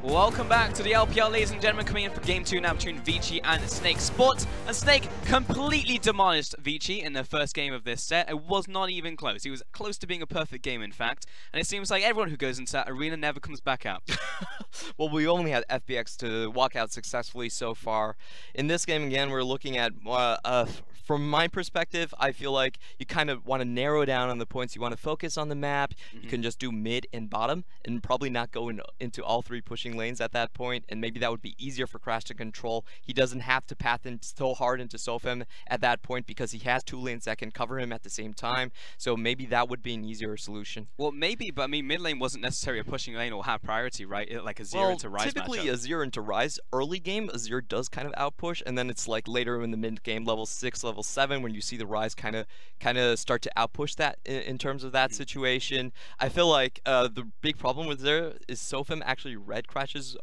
Welcome back to the LPL, ladies and gentlemen, coming in for Game 2 now between Vici and Snake Sports. And Snake completely demolished Vici in the first game of this set. It was not even close. He was close to being a perfect game, in fact. And it seems like everyone who goes into that arena never comes back out. Well, we only had FBX to walk out successfully so far. In this game, again, we're looking at, from my perspective, I feel like you kind of want to narrow down on the points. You want to focus on the map. You can just do mid and bottom and probably not go into all three pushing lanes at that point, and maybe that would be easier for Crash to control. He doesn't have to path in so hard into SofM at that point because he has two lanes that can cover him at the same time, so maybe that would be an easier solution. Well, maybe, but I mean, mid lane wasn't necessarily a pushing lane or have priority, right? Like Azir into Ryze typically matchup. Azir into Ryze, early game, Azir does kind of outpush, and then it's like later in the mid game, level 6, level 7, when you see the Ryze kind of start to outpush that in terms of that situation. I feel like the big problem with there is SofM actually read Crash's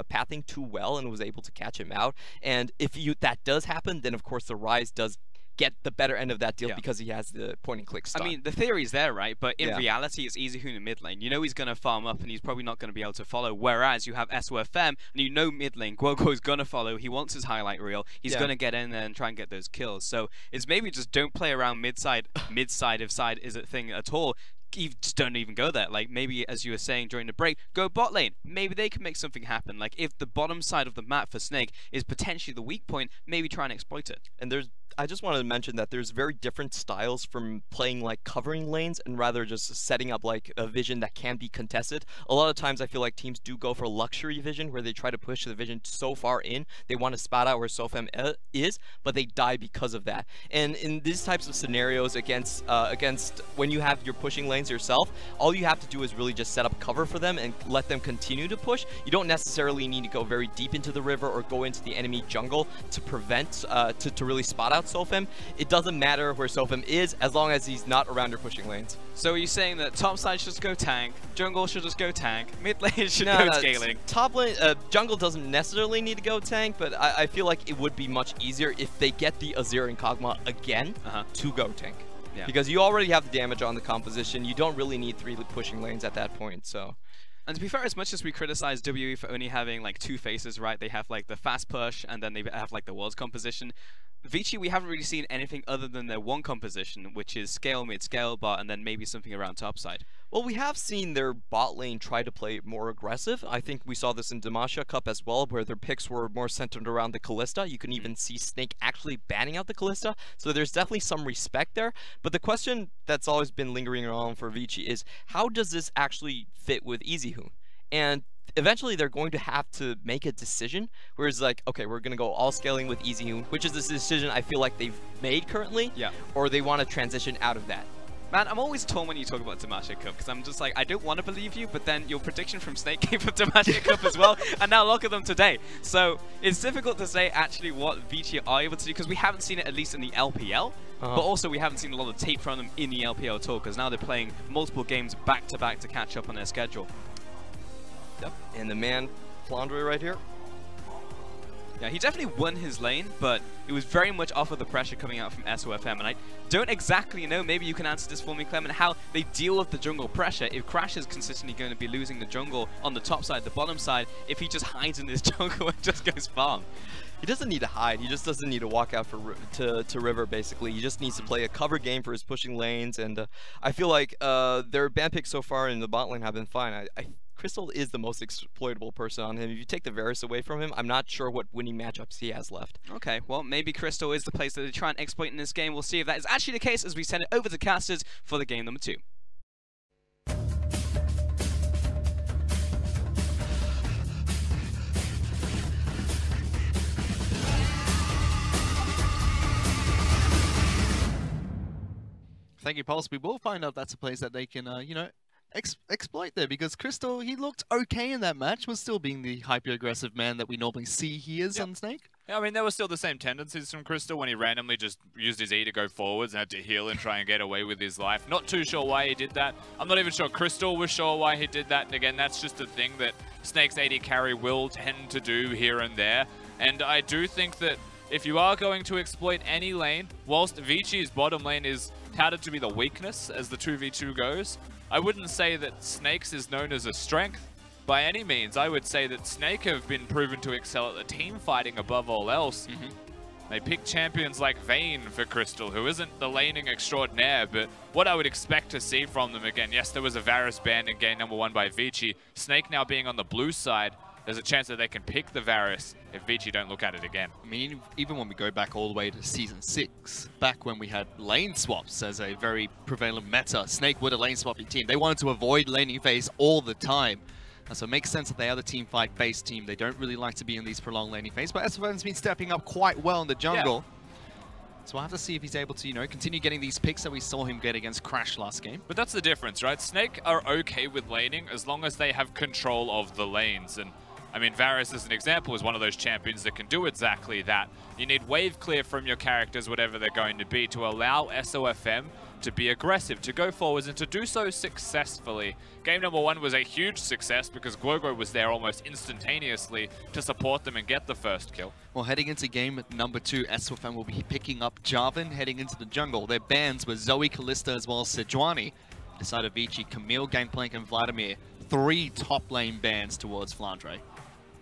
pathing too well and was able to catch him out. And if that does happen, then of course the Ryze does get the better end of that deal because he has the point and click stun. I mean, the theory's there, right? But in reality, it's Easyhoon in mid lane. You know he's going to farm up and he's probably not going to be able to follow. Whereas you have SofM and you know mid lane, Guoguo's going to follow. He wants his highlight reel. He's going to get in there and try and get those kills. So it's maybe just don't play around mid side if side is a thing at all. You just don't even go there. Like, maybe, as you were saying during the break, go bot lane. Maybe they can make something happen. Like, if the bottom side of the map for Snake is potentially the weak point, maybe try and exploit it. And I just wanted to mention that there's very different styles from playing like covering lanes and rather just setting up like a vision that can be contested. A lot of times I feel like teams do go for luxury vision where they try to push the vision so far in. They want to spot out where SofM is, but they die because of that. And in these types of scenarios against when you have your pushing lanes yourself, all you have to do is really just set up cover for them and let them continue to push. You don't necessarily need to go very deep into the river or go into the enemy jungle to prevent to really spot out SofM. It doesn't matter where SofM is as long as he's not around your pushing lanes. So are you saying that top side should just go tank, jungle should just go tank, mid lane should go scaling? Top lane, jungle doesn't necessarily need to go tank, but I feel like it would be much easier if they get the Azir and Kog'Maw again to go tank. Yeah. Because you already have the damage on the composition. You don't really need 3 pushing lanes at that point, so. And to be fair, as much as we criticize WE for only having like 2 faces, right? They have like the fast push and then they have like the world's composition. Vici, we haven't really seen anything other than their one composition, which is scale mid, scale bot, and then maybe something around top side. Well, we have seen their bot lane try to play more aggressive. I think we saw this in Demacia Cup as well, where their picks were more centered around the Kalista. You can even see Snake actually banning out the Kalista, so there's definitely some respect there. But the question that's always been lingering around for Vici is, how does this actually fit with Easyhoon? And eventually they're going to have to make a decision where it's like, okay, we're going to go all scaling with Easyhoon, which is this decision I feel like they've made currently, or they want to transition out of that. Man, I'm always torn when you talk about Demacia Cup, because I'm just like, I don't want to believe you, but then your prediction from Snake came from Demacia Cup as well, and now look at them today. So it's difficult to say actually what Vici are able to do, because we haven't seen it at least in the LPL, but also we haven't seen a lot of tape from them in the LPL at all, because now they're playing multiple games back-to-back to catch up on their schedule. Yep, and the man, Flandre right here. Yeah, he definitely won his lane, but it was very much off of the pressure coming out from SofM, and I don't exactly know, maybe you can answer this for me, Clement, how they deal with the jungle pressure. If Crash is consistently going to be losing the jungle on the top side, the bottom side, if he just hides in this jungle and just goes farm. He doesn't need to hide, he just doesn't need to walk out to river, basically. He just needs to play a cover game for his pushing lanes, and I feel like their ban picks so far in the bot lane have been fine. Crystal is the most exploitable person on him. If you take the Varus away from him, I'm not sure what winning matchups he has left. Okay, well, maybe Crystal is the place that they try and exploit in this game. We'll see if that is actually the case as we send it over to casters for the game number 2. Thank you, Pulse. We will find out that's a place that they can, you know, exploit there, because Crystal, he looked okay in that match, was still being the hyper-aggressive man that we normally see he is on Snake. Yeah, I mean, there were still the same tendencies from Crystal when he randomly just used his E to go forwards and had to heal and try and get away with his life. Not too sure why he did that. I'm not even sure Crystal was sure why he did that. And again, that's just a thing that Snake's AD carry will tend to do here and there. And I do think that if you are going to exploit any lane, whilst Vici's bottom lane is touted to be the weakness as the 2v2 goes, I wouldn't say that Snake's is known as a strength. by any means. I would say that Snake have been proven to excel at the team fighting above all else. They pick champions like Vayne for Crystal, who isn't the laning extraordinaire, but what I would expect to see from them again. Yes, there was a Varus ban in game number 1 by Vici. Snake now being on the blue side, there's a chance that they can pick the Varus if Vici don't look at it again. I mean, even when we go back all the way to Season 6, back when we had lane swaps as a very prevalent meta, Snake were the lane swapping team. They wanted to avoid laning phase all the time. So it makes sense that they are the team fight based team. They don't really like to be in these prolonged laning phase, but SofM's been stepping up quite well in the jungle. So we'll have to see if he's able to, you know, continue getting these picks that we saw him get against Crash last game. But that's the difference, right? Snake are okay with laning as long as they have control of the lanes. And I mean, Varus, as an example, is one of those champions that can do exactly that. You need wave clear from your characters, whatever they're going to be, to allow SofM to be aggressive, to go forwards, and to do so successfully. Game number 1 was a huge success because Guoguo was there almost instantaneously to support them and get the first kill. Well, heading into game number 2, SofM will be picking up Jarvan heading into the jungle. Their bans were Zoe, Kalista, as well as Sejuani. Beside of Vici, Camille, Gangplank, and Vladimir. 3 top lane bans towards Flandre.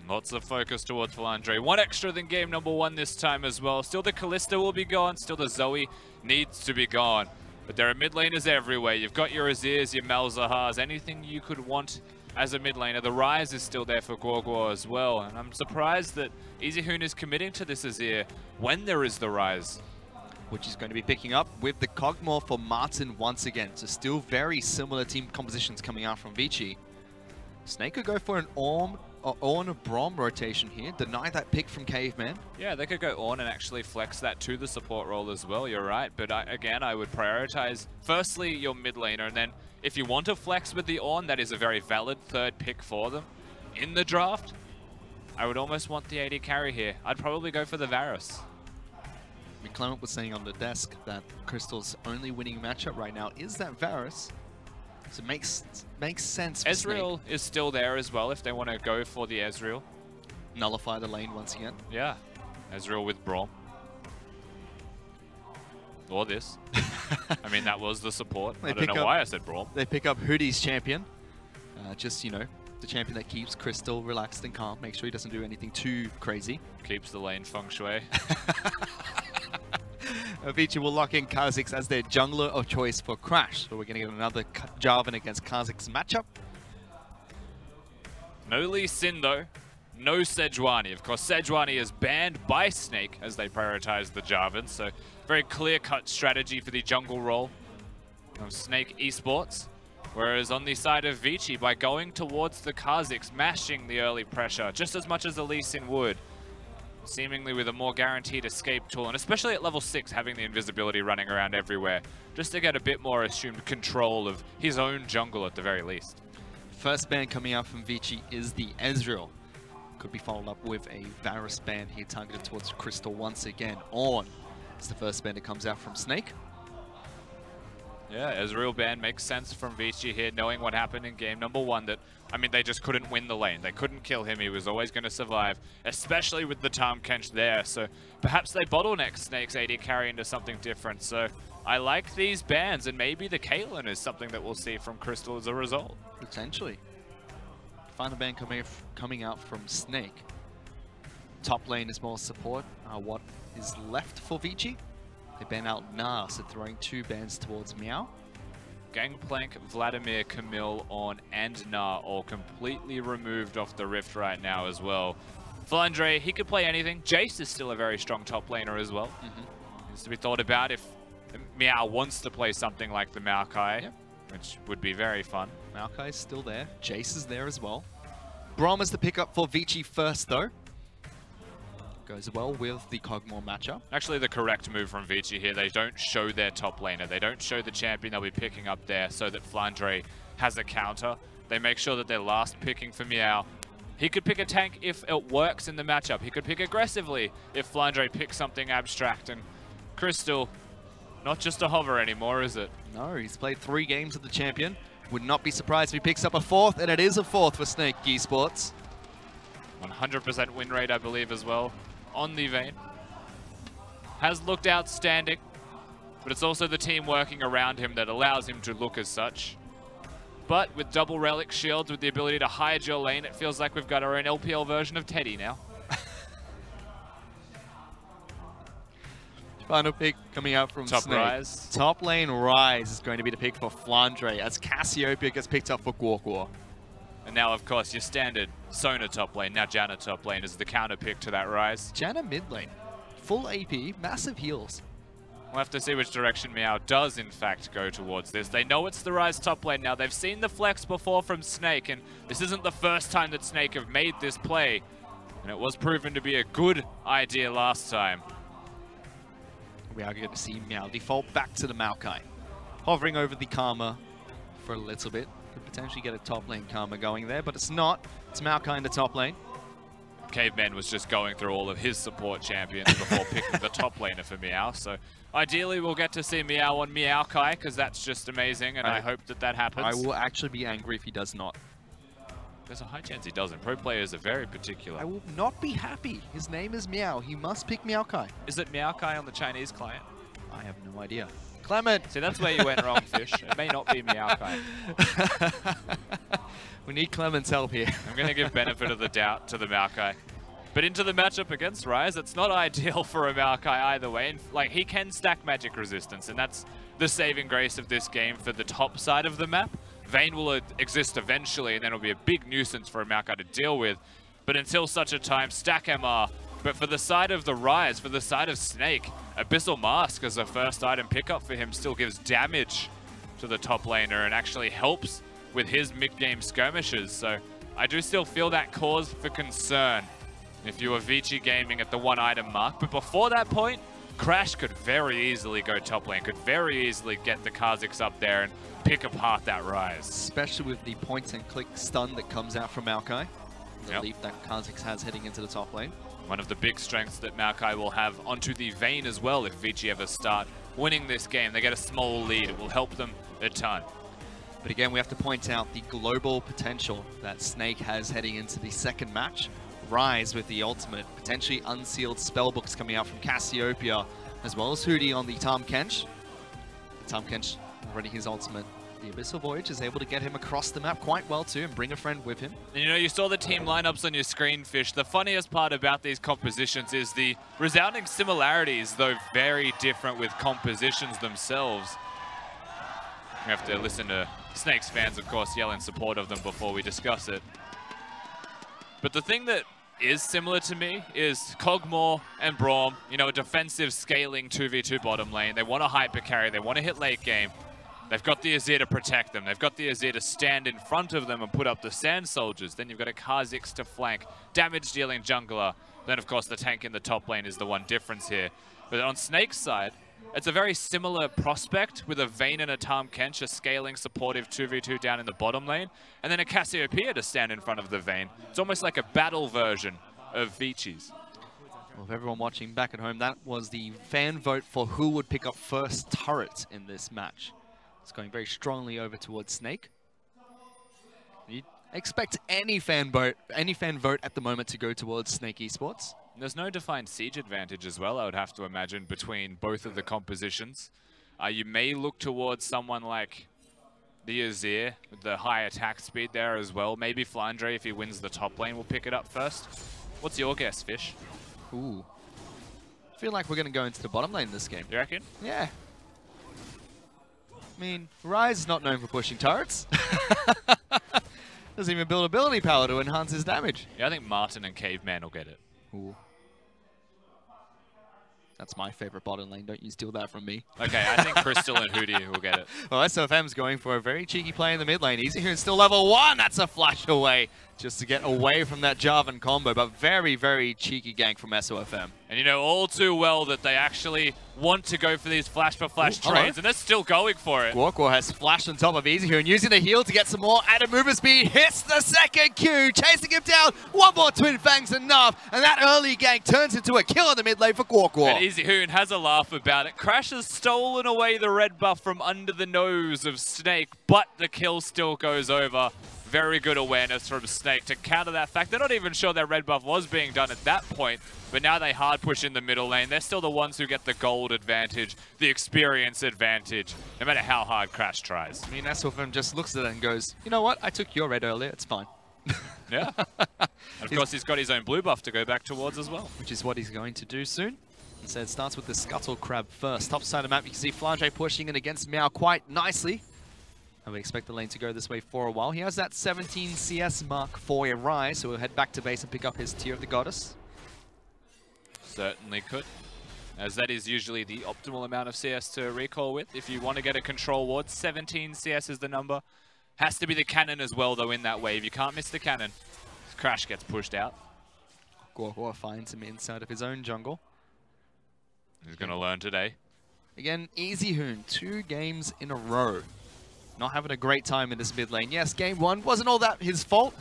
Lots of focus towards Flandre. 1 extra than game number 1 this time as well. Still the Kalista will be gone. Still the Zoe needs to be gone. But there are mid laners everywhere. You've got your Azirs, your Malzahars, anything you could want as a mid laner. The Ryze is still there for Guoguo as well. And I'm surprised that Easyhoon is committing to this Azir when there is the Ryze. Which is going to be picking up with the Kog'Maw for Martin once again. So still very similar team compositions coming out from Vici. Snake could go for an Ornn Braum rotation here. Deny that pick from Caveman. Yeah, they could go on and actually flex that to the support role as well. You're right. But again, I would prioritize firstly your mid laner. And then if you want to flex with the Ornn, that is a very valid 3rd pick for them. In the draft, I would almost want the AD carry here. I'd probably go for the Varus. I mean, Clement was saying on the desk that Crystal's only winning matchup right now is that Varus. So it makes sense for Ezreal Snake. is still there as well if they want to go for the Ezreal. Nullify the lane once again. Yeah, Ezreal with Braum. Or this. I mean, that was the support. I don't know why I said Braum. They pick up Hudie's champion. Just, you know, the champion that keeps Crystal relaxed and calm. Make sure he doesn't do anything too crazy. Keeps the lane feng shui. Vici will lock in Kha'Zix as their jungler of choice for Crash. So we're going to get another Jarvan against Kha'Zix matchup. No Lee Sin though. No Sejuani. Of course, Sejuani is banned by Snake as they prioritize the Jarvan. So very clear-cut strategy for the jungle role of Snake Esports. Whereas on the side of Vici, by going towards the Kha'Zix, mashing the early pressure just as much as the Lee Sin would. Seemingly with a more guaranteed escape tool, and especially at level 6, having the invisibility running around everywhere, just to get a bit more assumed control of his own jungle at the very least. First ban coming out from Vici is the Ezreal. Could be followed up with a Varus ban here targeted towards Crystal once again. Ornn is the first ban that comes out from Snake. Yeah, Ezreal ban makes sense from Vici here, knowing what happened in game number 1, that, I mean, they just couldn't win the lane. They couldn't kill him. He was always going to survive, especially with the Tahm Kench there. So perhaps they bottleneck Snake's AD carry into something different. So I like these bans, and maybe the Caitlyn is something that we'll see from Crystal as a result. Potentially. Final ban coming out from Snake. Top lane is more support. What is left for Vici? They ban out Nah, so throwing 2 bans towards Meow. Gangplank, Vladimir, Camille, Ornn, and Nah all completely removed off the Rift right now as well. Flandre, he could play anything. Jace is still a very strong top laner as well. Needs to be thought about if Meow wants to play something like the Maokai, which would be very fun. Maokai is still there. Jace is there as well. Braum is the pickup for Vici first, though. Goes well with the Kog'Maw matchup. Actually, the correct move from Vici here. They don't show their top laner. They don't show the champion they'll be picking up there so that Flandre has a counter. They make sure that they're last picking for Meow. He could pick a tank if it works in the matchup. He could pick aggressively if Flandre picks something abstract. And Crystal, not just a hover anymore, is it? No, he's played 3 games with the champion. Would not be surprised if he picks up a 4th, and it is a 4th for Snake Esports. 100% win rate, I believe, as well on the Vayne. Has looked outstanding, but it's also the team working around him that allows him to look as such. but with double relic shields, with the ability to hide your lane, it feels like we've got our own LPL version of Teddy now. Final pick coming out from Top Snake. Ryze. Top lane Ryze is going to be the pick for Flandre as Cassiopeia gets picked up for Guoguo. And now, of course, your standard Sona top lane, now Janna top lane, is the counter pick to that Ryze. Janna mid lane. Full AP, massive heals. We'll have to see which direction Meow does, in fact, go towards this. They know it's the Ryze top lane now. They've seen the flex before from Snake, and this isn't the first time that Snake have made this play. And it was proven to be a good idea last time. We are going to see Meow default back to the Maokai. Hovering over the Karma for a little bit. Could potentially get a top lane Karma going there, but it's not. It's Maokai in the top lane. Caveman was just going through all of his support champions before picking the top laner for Meow. So ideally, we'll get to see Meow on Maokai, because that's just amazing, and I hope that that happens. I will actually be angry if he does not. There's a high chance he doesn't. Pro players are very particular. I will not be happy. His name is Meow. He must pick Maokai. Is it Maokai on the Chinese client? I have no idea. Clement! See, that's where you went wrong, Fish. It may not be Maokai. We need Clement's help here. I'm going to give benefit of the doubt to the Maokai. But into the matchup against Ryze, it's not ideal for a Maokai either way. And, like, he can stack magic resistance, and that's the saving grace of this game for the top side of the map. Vayne will exist eventually, and then it'll be a big nuisance for a Maokai to deal with. But until such a time, stack MR. But for the side of the Ryze, for the side of Snake, Abyssal Mask as a first item pickup for him still gives damage to the top laner and actually helps with his mid-game skirmishes. So I do still feel that cause for concern if you were Vici gaming at the 1 item mark. But before that point, Crash could very easily go top lane, could very easily get the Kha'Zix up there and pick apart that Ryze. Especially with the point and click stun that comes out from Maokai. The leap that Kha'Zix has heading into the top lane. One of the big strengths that Maokai will have onto the Vayne as well if Vici ever start winning this game. They get a small lead. It will help them a ton. But again, we have to point out the global potential that Snake has heading into the second match. Ryze with the ultimate, potentially unsealed spellbooks coming out from Cassiopeia, as well as Hudie on the Tahm Kench. Tahm Kench running his ultimate. The Abyssal Voyage is able to get him across the map quite well too and bring a friend with him. And you know, you saw the team lineups on your screen, Fish. The funniest part about these compositions is the resounding similarities, though very different with compositions themselves. We have to listen to Snake's fans, of course, yell in support of them before we discuss it. But the thing that is similar to me is Kog'Maw and Braum, you know, a defensive scaling 2v2 bottom lane. They want to hyper carry, they want to hit late game. They've got the Azir to protect them. They've got the Azir to stand in front of them and put up the Sand Soldiers. Then you've got a Kha'Zix to flank, damage-dealing jungler. Then, of course, the tank in the top lane is the one difference here. But on Snake's side, it's a very similar prospect with a Vayne and a Tahm Kench, a scaling supportive 2v2 down in the bottom lane, and then a Cassiopeia to stand in front of the Vayne. It's almost like a battle version of Vici's. Well, for everyone watching back at home, that was the fan vote for who would pick up first turret in this match. It's going very strongly over towards Snake. You'd expect any fan vote at the moment to go towards Snake Esports. There's no defined siege advantage as well, I would have to imagine, between both of the compositions. You may look towards someone like the Azir with the high attack speed there as well. Maybe Flandre, if he wins the top lane, will pick it up first. What's your guess, Fish? Ooh. I feel like we're going to go into the bottom lane this game. You reckon? Yeah. I mean, Ryze is not known for pushing turrets. Doesn't even build ability power to enhance his damage. Yeah, I think Martin and Caveman will get it. Ooh. That's my favorite bottom lane. Don't you steal that from me. Okay, I think Crystal and Hudie will get it. Well, SofM's going for a very cheeky play in the mid lane. Easyhoon still level 1. That's a flash away just to get away from that Jarvan combo. But very, very cheeky gank from SofM. And you know all too well that they actually want to go for these flash-for-flash trades, and they're still going for it. Guoguo has flashed on top of Easyhoon, using the heal to get some more added movement speed. Hits the second Q, chasing him down. One more Twin Fangs enough, and that early gank turns into a kill in the mid lane for Guoguo. And Easyhoon has a laugh about it. Crash has stolen away the red buff from under the nose of Snake, but the kill still goes over. Very good awareness from Snake to counter that fact. They're not even sure their red buff was being done at that point, but now they hard push in the middle lane. They're still the ones who get the gold advantage, the experience advantage, no matter how hard Crash tries. I mean, SofM just looks at it and goes, you know what? I took your red earlier. It's fine. Yeah. And of course, he's got his own blue buff to go back towards as well. Which is what he's going to do soon. So it starts with the Scuttle Crab first. Top side of the map, you can see Flandre pushing in against Meow quite nicely. And we expect the lane to go this way for a while. He has that 17 CS mark for a Ryze, so we'll head back to base and pick up his Tear of the Goddess. Certainly could, as that is usually the optimal amount of CS to recall with. If you want to get a control ward, 17 CS is the number. Has to be the cannon as well, though, in that wave. You can't miss the cannon. Crash gets pushed out. Guoguo finds him inside of his own jungle. He's going to learn today. Again, Easyhoon, 2 games in a row. Not having a great time in this mid lane. Yes, game 1 wasn't all that his fault.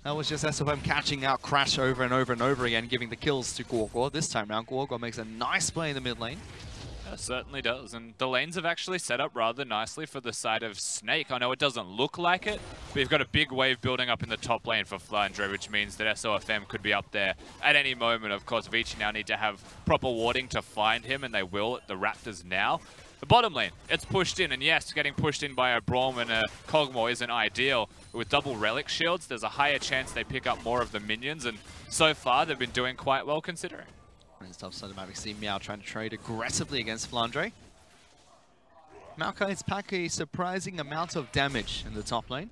That was just SofM catching out Crash over and over and over again, giving the kills to Guoguo. This time around, Guoguo makes a nice play in the mid lane. It certainly does, and the lanes have actually set up rather nicely for the side of Snake. I know it doesn't look like it, but you've got a big wave building up in the top lane for Flandre, which means that SofM could be up there at any moment. Of course, Vici now need to have proper warding to find him, and they will at the Raptors now. The bottom lane, it's pushed in, and yes, getting pushed in by a Braum and a Kog'Maw isn't ideal. But with double relic shields, there's a higher chance they pick up more of the minions, and so far they've been doing quite well considering. And it's top side of Mavic, see Meow trying to trade aggressively against Flandre. Maokai's pack a surprising amount of damage in the top lane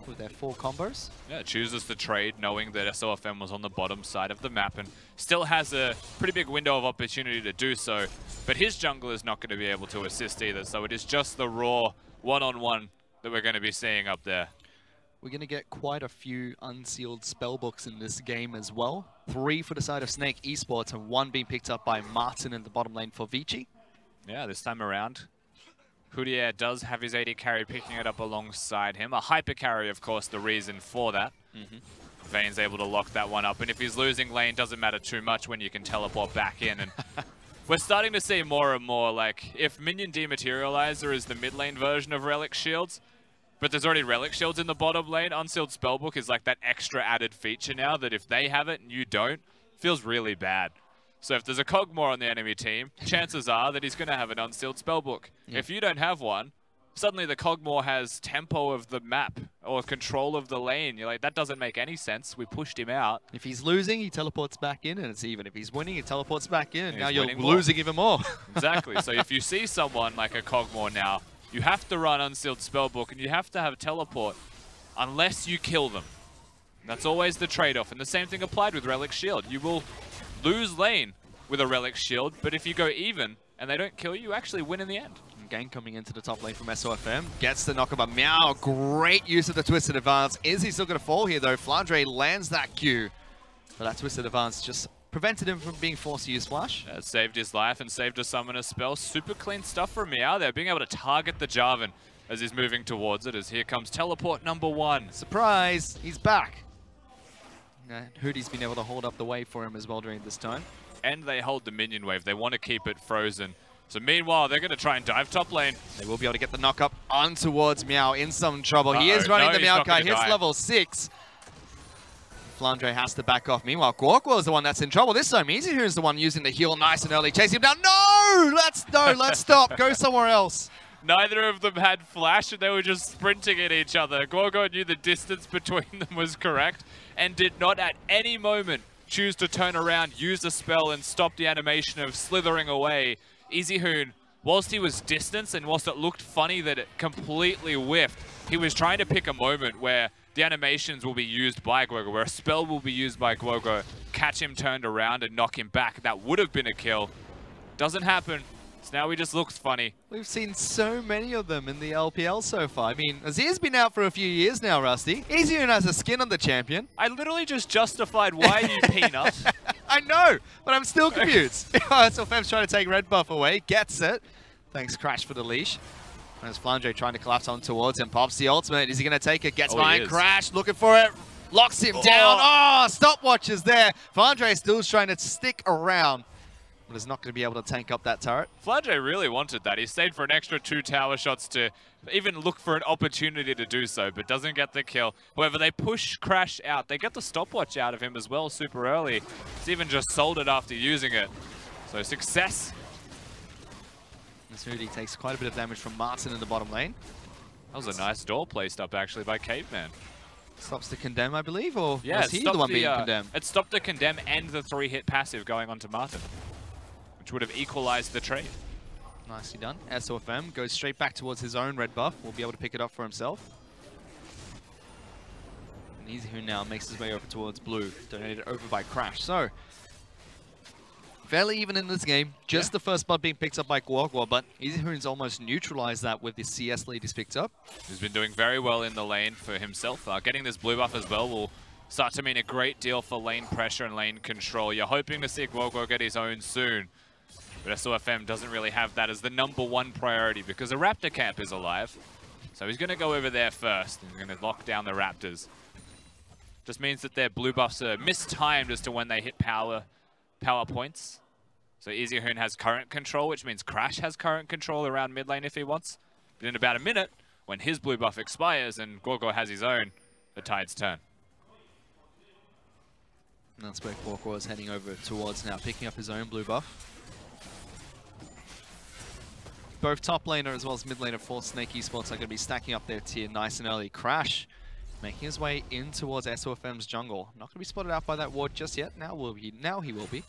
with their 4 combos. Yeah, chooses to trade knowing that SofM was on the bottom side of the map and still has a pretty big window of opportunity to do so. But his jungle is not going to be able to assist either, so it is just the raw one-on-one that we're going to be seeing up there. We're going to get quite a few unsealed spellbooks in this game as well. 3 for the side of Snake Esports and 1 being picked up by Martin in the bottom lane for Vici. Yeah, this time around, Hudie does have his AD carry picking it up alongside him. A hyper carry, of course, the reason for that. Vayne's able to lock that one up, and if he's losing lane, doesn't matter too much when you can teleport back in. And we're starting to see more and more, like, if Minion Dematerializer is the mid lane version of Relic Shields, but there's already Relic Shields in the bottom lane, Unsealed Spellbook is like that extra added feature now that if they have it and you don't, feels really bad. So if there's a Kog'Maw on the enemy team, chances are that he's going to have an Unsealed Spellbook. Yeah. If you don't have one, suddenly the Kog'Maw has tempo of the map or control of the lane. You're like, that doesn't make any sense. We pushed him out. If he's losing, he teleports back in, and it's even. If he's winning, he teleports back in. Now you're losing even more. Exactly. So if you see someone like a Kog'Maw now, you have to run Unsealed Spellbook, and you have to have teleport unless you kill them. That's always the trade-off, and the same thing applied with Relic Shield. You will lose lane with a Relic Shield, but if you go even and they don't kill you, you actually win in the end. Gang coming into the top lane from SofM. Gets the knock about Meow. Great use of the Twisted Advance. Is he still going to fall here, though? Flandre lands that Q. But that Twisted Advance just prevented him from being forced to use Flash. Saved his life and saved a summoner spell. Super clean stuff from Meow there, being able to target the Jarvan as he's moving towards it, as here comes teleport number 1. Surprise! He's back. Hudie's been able to hold up the wave for him as well during this time. And they hold the minion wave. They want to keep it frozen. So meanwhile, they're going to try and dive top lane. They will be able to get the knock up on towards Meow in some trouble. He is running the Maokai. Hits level 6. Flandre has to back off. Meanwhile, Guoguo is the one that's in trouble. This time, Easyhoon is the one using the heal nice and early. Chasing him down. No! Let's stop. Go somewhere else. Neither of them had flash, and they were just sprinting at each other. Guoguo knew the distance between them was correct and did not at any moment choose to turn around, use the spell, and stop the animation of slithering away. Easyhoon, whilst he was distanced and whilst it looked funny that it completely whiffed, he was trying to pick a moment where the animations will be used by Guoguo, where a spell will be used by Guoguo, catch him turned around and knock him back. That would have been a kill. Doesn't happen. So now he just looks funny. We've seen so many of them in the LPL so far. I mean, Azir's been out for a few years now, Rusty. Easyhoon has a skin on the champion. I literally just justified why you peanut. I know, but I'm still confused. SofM's trying to take red buff away, gets it. Thanks, Crash, for the leash. As Flandre trying to collapse on towards him, pops the ultimate. Is he going to take it? Gets behind Crash, looking for it. Locks him down. Oh, stopwatch is there. Flandre still trying to stick around, but is not going to be able to tank up that turret. Flandre really wanted that. He stayed for an extra 2 tower shots to even look for an opportunity to do so, but doesn't get the kill. However, they push Crash out. They get the stopwatch out of him as well super early. It's even just sold it after using it. So success. This Hudie takes quite a bit of damage from Martin in the bottom lane. That was a nice door placed up actually by Caveman. Stops the condemn, I believe, or yeah, was he the one being condemned? It stopped the condemn and the 3-hit passive going on to Martin, which would have equalized the trade. Nicely done. SofM goes straight back towards his own red buff. Will be able to pick it up for himself. And Easyhoon now makes his way over towards blue, donated over by Crash. So, fairly even in this game. Just the first blood being picked up by Guoguo, but Easyhoon's almost neutralized that with the CS lead he's picked up. He's been doing very well in the lane for himself. Getting this blue buff as well will start to mean a great deal for lane pressure and lane control. You're hoping to see Guoguo get his own soon. But SofM doesn't really have that as the #1 priority because the Raptor camp is alive. So he's going to go over there first and going to lock down the Raptors. Just means that their blue buffs are mistimed as to when they hit power points. So Easyhoon has current control, which means Crash has current control around mid lane if he wants. But in about a minute, when his blue buff expires and Guoguo has his own, the tides turn. And that's where Guoguo is heading over towards now, picking up his own blue buff. Both top laner as well as mid laner for Snake Esports are going to be stacking up their tier nice and early. Crash making his way in towards SofM's jungle. Not going to be spotted out by that ward just yet. Now he will be.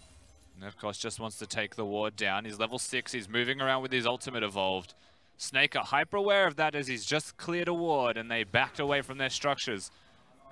And of course just wants to take the ward down. He's level 6. He's moving around with his ultimate evolved. Snake are hyper aware of that as he's just cleared a ward and they backed away from their structures.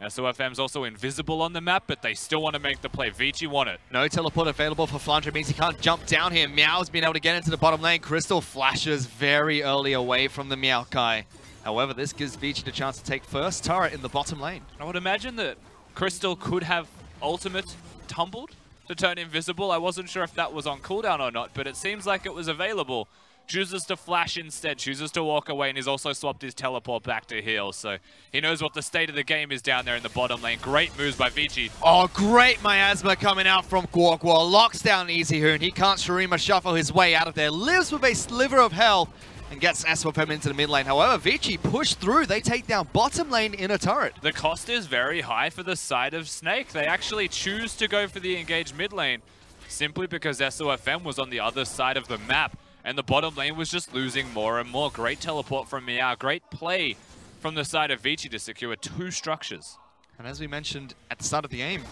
SofM's also invisible on the map, but they still want to make the play. Vici want it. No teleport available for Flandre, means he can't jump down here. Meow's been able to get into the bottom lane. Crystal flashes very early away from the Maokai. However, this gives Vici the chance to take first turret in the bottom lane. I would imagine that Crystal could have ultimate tumbled to turn invisible. I wasn't sure if that was on cooldown or not, but it seems like it was available. Chooses to flash instead, chooses to walk away, and he's also swapped his teleport back to heal. So he knows what the state of the game is down there in the bottom lane. Great moves by Vici. Oh, great miasma coming out from Guoguo. Locks down Easyhoon. He can't Shurima shuffle his way out of there. Lives with a sliver of health and gets SofM into the mid lane. However, Vici pushed through. They take down bottom lane in a turret. The cost is very high for the side of Snake. They actually choose to go for the engaged mid lane simply because SofM was on the other side of the map. And the bottom lane was just losing more and more. Great teleport from Meow. Great play from the side of Vici to secure 2 structures. And as we mentioned at the start of the game,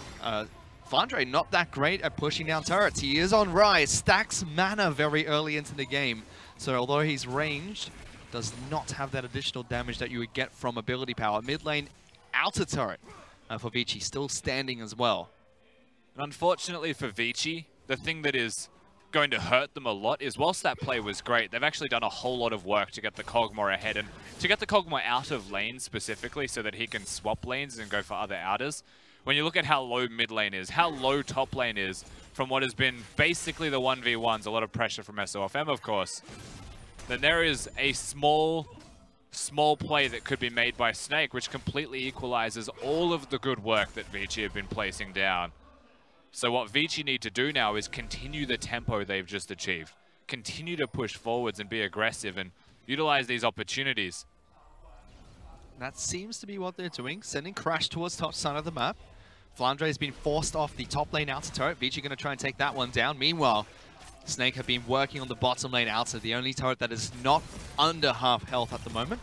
Flandre not that great at pushing down turrets. He is on Ryze, stacks mana very early into the game. So although he's ranged, does not have that additional damage that you would get from ability power. Mid lane outer turret for Vici, still standing as well. And unfortunately for Vici, the thing that is going to hurt them a lot is whilst that play was great, they've actually done a whole lot of work to get the Kog'Maw ahead and to get the Kog'Maw out of lane specifically so that he can swap lanes and go for other outers. When you look at how low mid lane is, how low top lane is from what has been basically the 1v1s, a lot of pressure from SofM of course, then there is a small play that could be made by Snake which completely equalizes all of the good work that Vici have been placing down. So what Vici need to do now is continue the tempo they've just achieved. Continue to push forwards and be aggressive and utilize these opportunities. That seems to be what they're doing, sending Crash towards top side of the map. Flandre has been forced off the top lane outer turret. Vici going to try and take that one down. Meanwhile, Snake have been working on the bottom lane outer, the only turret that is not under half health at the moment.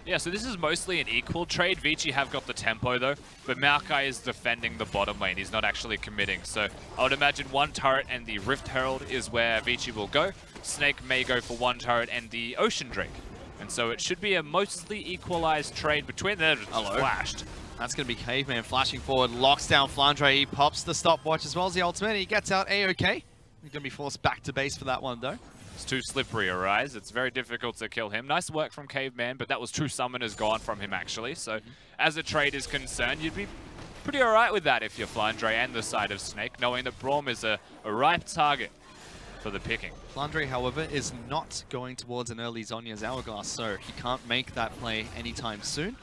Yeah, so this is mostly an equal trade. Vici have got the tempo though, but Maokai is defending the bottom lane. He's not actually committing. So I would imagine 1 turret and the Rift Herald is where Vici will go. Snake may go for 1 turret and the Ocean Drake. And so it should be a mostly equalized trade between them. Flashed. That's going to be Caveman flashing forward, locks down Flandre. He pops the stopwatch as well as the ultimate. He gets out A-OK. He's going to be forced back to base for that one though. It's too slippery a Ryze. It's very difficult to kill him. Nice work from Caveman, but that was 2 summoners gone from him actually. So as a trade is concerned, you'd be pretty alright with that if you're Flandre and the side of Snake, knowing that Braum is a ripe target for the picking. Flandre, however, is not going towards an early Zhonya's Hourglass, so he can't make that play anytime soon.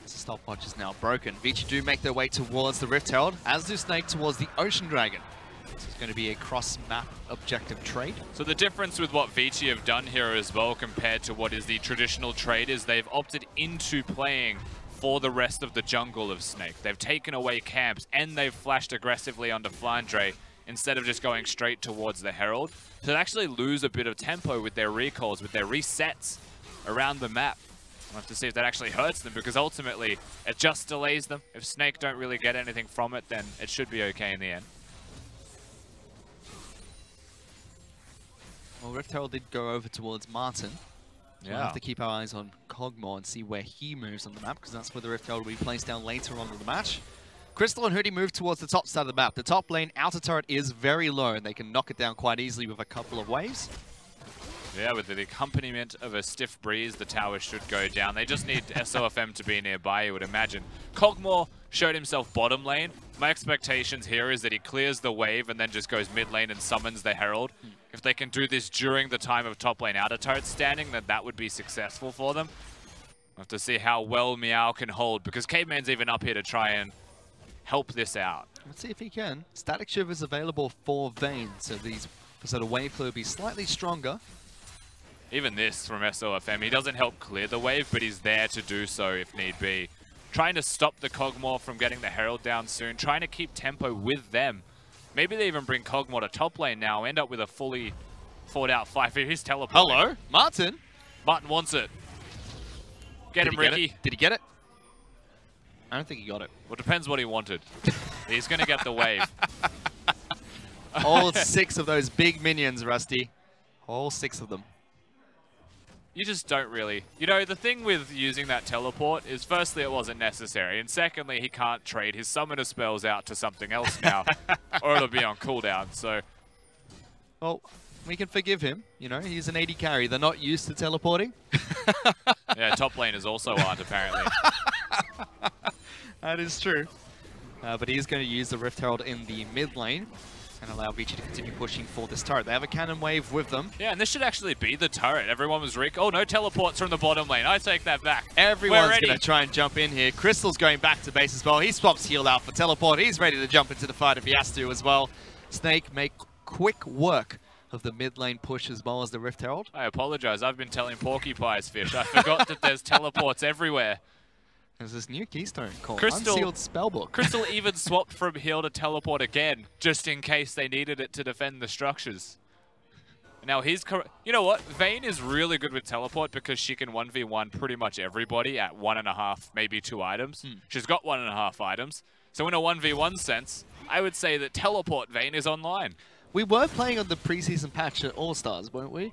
The stopwatch is now broken. Vici do make their way towards the Rift Herald, as do Snake towards the Ocean Dragon. This is going to be a cross-map objective trade. So the difference with what Vici have done here as well compared to what is the traditional trade is they've opted into playing for the rest of the jungle of Snake. They've taken away camps and they've flashed aggressively onto Flandre instead of just going straight towards the Herald. So they actually lose a bit of tempo with their recalls, with their resets around the map. We'll have to see if that actually hurts them, because ultimately it just delays them. If Snake don't really get anything from it, then it should be okay in the end. Well, Rift Herald did go over towards Martin. So we'll have to keep our eyes on Kog'Maw and see where he moves on the map, because that's where the Rift Herald will be placed down later on in the match. Crystal and Hudie move towards the top side of the map. The top lane outer turret is very low, and they can knock it down quite easily with a couple of waves. Yeah, with the accompaniment of a stiff breeze, the tower should go down. They just need SofM to be nearby, you would imagine. Kog'Maw showed himself bottom lane. My expectations here is that he clears the wave and then just goes mid lane and summons the Herald. If they can do this during the time of top lane outer turret standing, then that would be successful for them. We'll have to see how well Meow can hold, because Caveman's even up here to try and help this out. Let's see if he can. Static Shiv is available for Vayne, so the wave flow will be slightly stronger. Even this from SofM, he doesn't help clear the wave, but he's there to do so if need be. Trying to stop the Kog'Maw from getting the Herald down soon, trying to keep tempo with them. Maybe they even bring Kog'Maw to top lane now, end up with a fully fought out fight. He's teleporting. Hello, Martin. Martin wants it. Get him, Ricky. Did he get it? I don't think he got it. Well, depends what he wanted. He's going to get the wave. All 6 of those big minions, Rusty. All 6 of them. You just don't really... You know, the thing with using that teleport is, firstly, it wasn't necessary, and secondly, he can't trade his summoner spells out to something else now, or it'll be on cooldown, so... Well, we can forgive him. You know, he's an AD carry. They're not used to teleporting. Yeah, top laners also aren't, apparently. That is true. But he is going to use the Rift Herald in the mid lane and allow Vici to continue pushing for this turret. They have a cannon wave with them. Yeah, and this should actually be the turret. Everyone was oh, no teleports from the bottom lane. I take that back. Everyone's going to try and jump in here. Crystal's going back to base as well. He swaps heal out for teleport. He's ready to jump into the fight if he has to as well. Snake make quick work of the mid lane push as well as the Rift Herald. I apologize. I've been telling Porcupines Fish. I forgot that there's teleports everywhere. There's this new keystone called Crystal, Unsealed Spellbook. Crystal even swapped from heal to teleport again, just in case they needed it to defend the structures. Now he's you know what? Vayne is really good with teleport because she can 1v1 pretty much everybody at 1.5, maybe 2 items. She's got 1.5 items. So in a 1v1 sense, I would say that teleport Vayne is online. We were playing on the preseason patch at All-Stars, weren't we?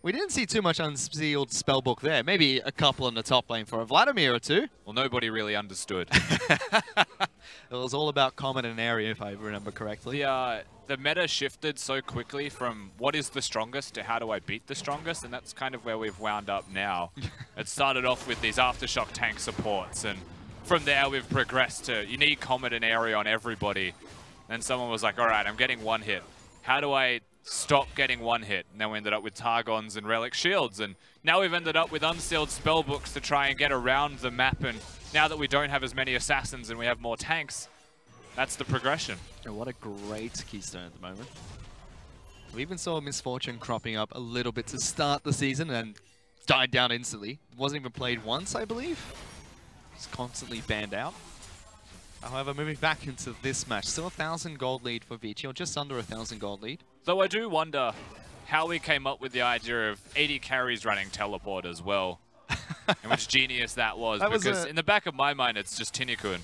We didn't see too much Unsealed Spellbook there. Maybe a couple in the top lane for a Vladimir or 2. Well, nobody really understood. It was all about common and area, if I remember correctly. The meta shifted so quickly from what is the strongest to how do I beat the strongest, and that's kind of where we've wound up now. It started off with these Aftershock tank supports, and from there we've progressed to you need common and area on everybody. And someone was like, all right, I'm getting 1 hit. How do I stop getting 1 hit? And then we ended up with Targons and Relic Shields, and now we've ended up with Unsealed Spellbooks to try and get around the map, and now that we don't have as many assassins and we have more tanks, that's the progression. Oh, what a great keystone at the moment. We even saw Misfortune cropping up a little bit to start the season and died down instantly. Wasn't even played once, I believe. It's constantly banned out. However, moving back into this match, still 1,000 gold lead for Vici, or just under 1,000 gold lead. Though I do wonder how we came up with the idea of 80 carries running teleport as well. And which genius that was, because in the back of my mind, it's just Tinikun.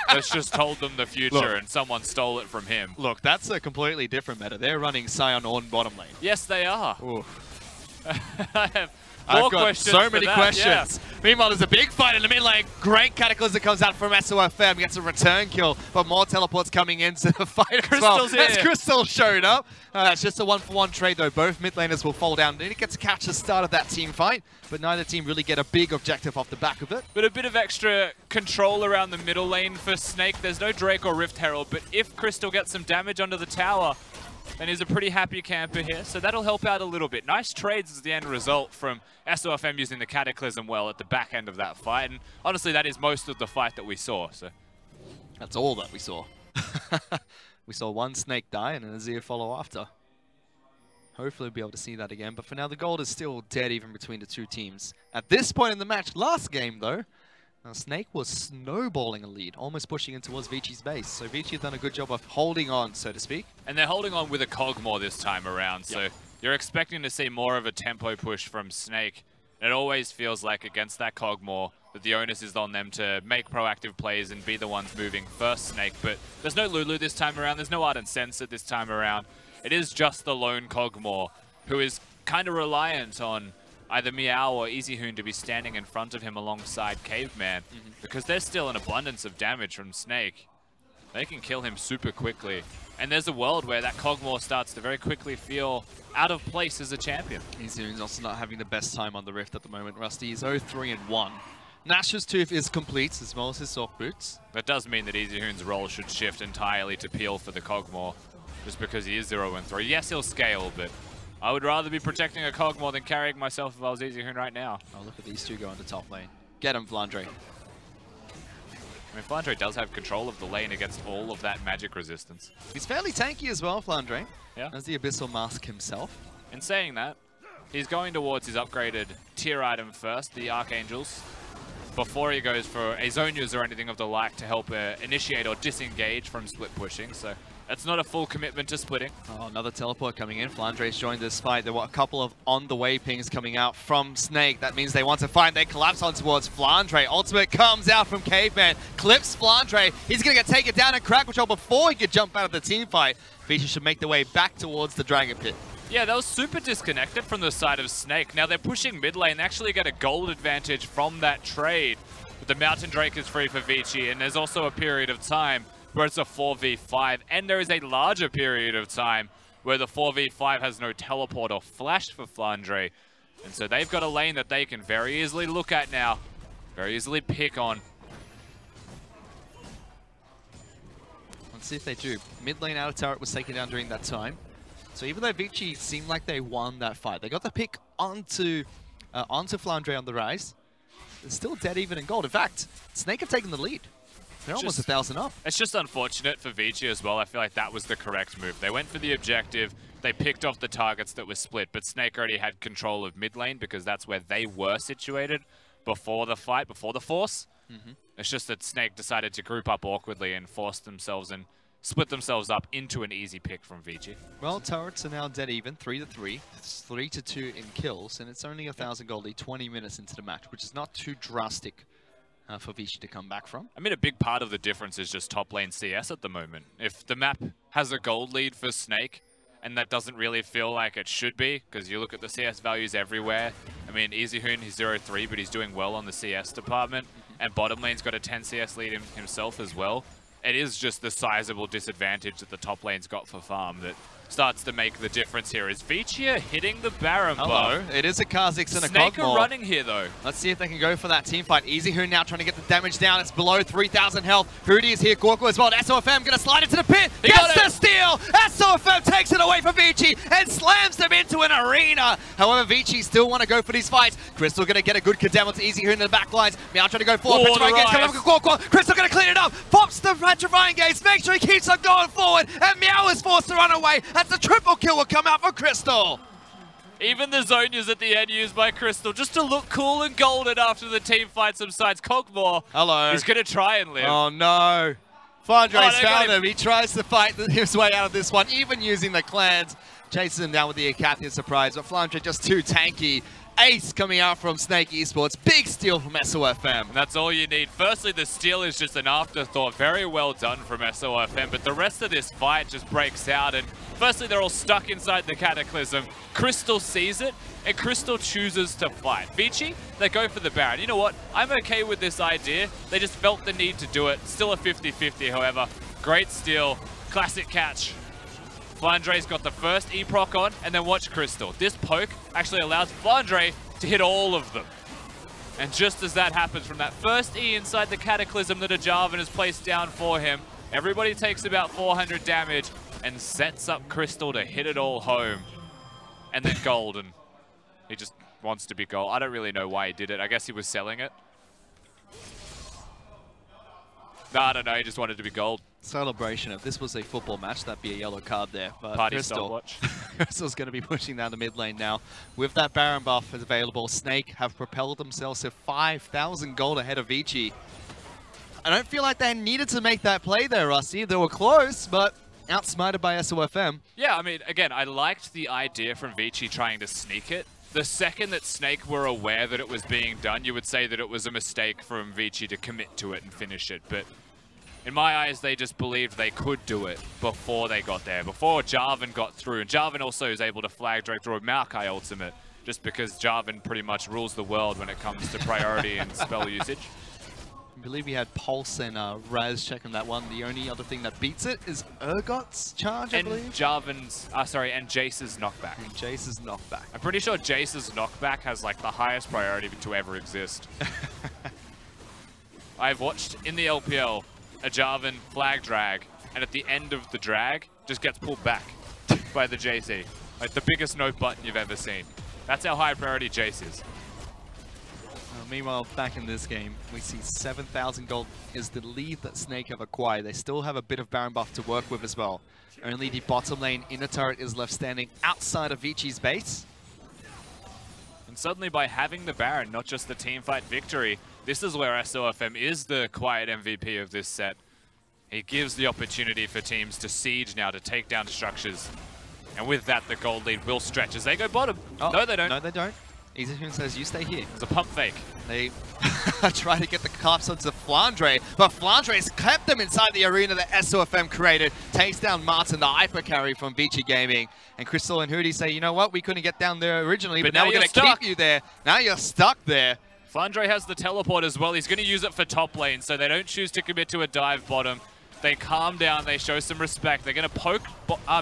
Let's just told them the future and someone stole it from him. Look, that's a completely different meta. They're running Sion on bottom lane. Yes, they are. I have I've got so many questions. Yeah. Meanwhile, there's a big fight in the mid lane. Great Cataclysm comes out from SofM. Gets a return kill, but more teleports coming into the fight as well. As Crystal showed up. It's just a 1-for-1 trade, though. Both mid laners will fall down. They get to catch the start of that team fight, but neither team really get a big objective off the back of it. But a bit of extra control around the middle lane for Snake. There's no Drake or Rift Herald, but if Crystal gets some damage under the tower, then he's a pretty happy camper here, so that'll help out a little bit. Nice trades is the end result from SofM using the Cataclysm well at the back end of that fight, and honestly that is most of the fight that we saw. So that's all that we saw. We saw one Snake die and an Azir follow after. Hopefully we'll be able to see that again. But for now, the gold is still dead even between the two teams. At this point in the match, last game though, Snake was snowballing a lead, almost pushing in towards Vici's base. So Vici have done a good job of holding on, so to speak. And they're holding on with a Kog'Maw this time around. So Yep. you're expecting to see more of a tempo push from Snake. It always feels like against that Kog'Maw that the onus is on them to make proactive plays and be the ones moving first Snake. But there's no Lulu this time around. There's no Ardent Censer this time around. It is just the lone Kog'Maw who is kind of reliant on either Meow or Easyhoon to be standing in front of him alongside Caveman, because there's still an abundance of damage from Snake. They can kill him super quickly. And there's a world where that Kog'Maw starts to very quickly feel out of place as a champion. Easyhoon's also not having the best time on the Rift at the moment. Rusty is 0-3-1. Nash's Tooth is complete, as well as his soft boots. That does mean that Easyhoon's role should shift entirely to peel for the Kog'Maw, just because he is 0-3. Yes, he'll scale, but I would rather be protecting a Kog'Maw than carrying myself if I was Easyhoon right now. Oh, look at these two go on the top lane. Get him, Flandre. I mean, Flandre does have control of the lane against all of that magic resistance. He's fairly tanky as well, Flandre. Yeah. As the Abyssal Mask himself. In saying that, he's going towards his upgraded tier item first, the Archangels, before he goes for a Zonias or anything of the like to help initiate or disengage from split pushing. So that's not a full commitment to splitting. Oh, another teleport coming in. Flandre's joined this fight. There were a couple of on-the-way pings coming out from Snake. That means they want to fight. They collapse on towards Flandre. Ultimate comes out from Caveman. Clips Flandre. He's going to get taken down and crack control before he could jump out of the team fight. Vici should make their way back towards the Dragon Pit. Yeah, that was super disconnected from the side of Snake. Now they're pushing mid lane. They actually get a gold advantage from that trade. But the Mountain Drake is free for Vici, and there's also a period of time where it's a 4v5, and there is a larger period of time where the 4v5 has no teleport or flash for Flandre. And so they've got a lane that they can very easily look at now, very easily pick on. Let's see if they do. Mid lane out of turret was taken down during that time. So even though Vici seemed like they won that fight, they got the pick onto Flandre on the Ryze. They're still dead even in gold. In fact, Snake have taken the lead. They're almost 1,000 up. It's just unfortunate for Vici as well. I feel like that was the correct move. They went for the objective. They picked off the targets that were split, but Snake already had control of mid lane because that's where they were situated before the fight, before the force. It's just that Snake decided to group up awkwardly and force themselves and split themselves up into an easy pick from Vici. Well, turrets are now dead even, 3-3. It's 3-2 in kills, and it's only 1,000 gold lead 20 minutes into the match, which is not too drastic for Vici to come back from. I mean, a big part of the difference is just top lane CS at the moment. If the map has a gold lead for Snake, and that doesn't really feel like it should be, because you look at the CS values everywhere. I mean, Easyhoon, he's 0-3, but he's doing well on the CS department, and bottom lane's got a 10 CS lead himself as well. It is just the sizable disadvantage that the top lane's got for farm that starts to make the difference here. Is Vici hitting the Baron buff? Hello, it is a Kha'Zix and a Snake Kog'Maw. are running here though. Let's see if they can go for that team fight. Easyhoon now trying to get the damage down. It's below 3,000 health. Hudie is here, Guoguo as well. And SofM going to slide into the pit. He got Gets the steal! SofM takes it away from Vici and slams them into an arena. However, Vici still want to go for these fights. Crystal going to get a good condemn onto Easyhoon in the back lines. Meow trying to go forward. Petrifying Gaze coming up with Guoguo. Crystal going to clean it up. Pops the Petrifying Gaze. Make sure he keeps on going forward. And Meow is forced to run away. That's a triple kill will come out for Crystal. Even the Zonias at the end used by Crystal just to look cool and golden after the team fight subsides. Kog'Maw, hello. He's going to try and live. Oh no. Flandre's found him. him. He tries to fight his way out of this one, even using the clans. Chases him down with the Acathian surprise, but Flandre just too tanky. Ace coming out from Snake Esports. Big steal from SofM. And that's all you need. Firstly, the steal is just an afterthought. Very well done from SofM, but the rest of this fight just breaks out. And firstly, they're all stuck inside the Cataclysm. Crystal sees it, and Crystal chooses to fight. Vici, they go for the Baron. You know what? I'm okay with this idea. They just felt the need to do it. Still a 50-50, however. Great steal. Classic catch. Flandre's got the first E-proc on, and then watch Crystal. This poke actually allows Flandre to hit all of them. And just as that happens, from that first E inside the Cataclysm that a Jarvan has placed down for him, everybody takes about 400 damage and sets up Crystal to hit it all home. And then Golden. He just wants to be gold. I don't really know why he did it. I guess he was selling it. I don't know, he just wanted to be gold. Celebration. If this was a football match, that'd be a yellow card there. But Party stopwatch. Crystal's going to be pushing down the mid lane now. With that Baron buff available, Snake have propelled themselves to 5,000 gold ahead of Vici. I don't feel like they needed to make that play there, Rusty. They were close, but outsmarted by SofM. Yeah, I mean, again, I liked the idea from Vici trying to sneak it. The second that Snake were aware that it was being done, you would say that it was a mistake from Vici to commit to it and finish it. But in my eyes, they just believed they could do it before they got there, before Jarvan got through. And Jarvan also is able to flag direct through a Maokai ultimate, just because Jarvan pretty much rules the world when it comes to priority and spell usage. I believe we had Pulse and Ryze checking that one. The only other thing that beats it is Urgot's charge, I believe. Jarvan's, and Jace's knockback. And Jace's knockback. I'm pretty sure Jace's knockback has like the highest priority to ever exist. I've watched in the LPL a Jarvan flag drag, and at the end of the drag, just gets pulled back by the JC. Like the biggest no button you've ever seen. That's how high priority Jace is. Meanwhile, back in this game, we see 7,000 gold is the lead that Snake have acquired. They still have a bit of Baron buff to work with as well. Only the bottom lane inner turret is left standing outside of Vici's base. And suddenly by having the Baron, not just the teamfight victory, this is where SofM is the quiet MVP of this set. He gives the opportunity for teams to siege now, to take down structures. And with that, the gold lead will stretch as they go bottom. Oh, no, they don't. No, they don't. Easyhoon says, you stay here. It's a pump fake. They try to get the collapse onto Flandre, but Flandre has kept them inside the arena that SofM created. Takes down Martin, the hyper carry from Vici Gaming. And Crystal and Hudie say, you know what, we couldn't get down there originally, but now we're going to keep you there. Now you're stuck there. Flandre has the teleport as well. He's going to use it for top lane, so they don't choose to commit to a dive bottom. They calm down, they show some respect. They're going to poke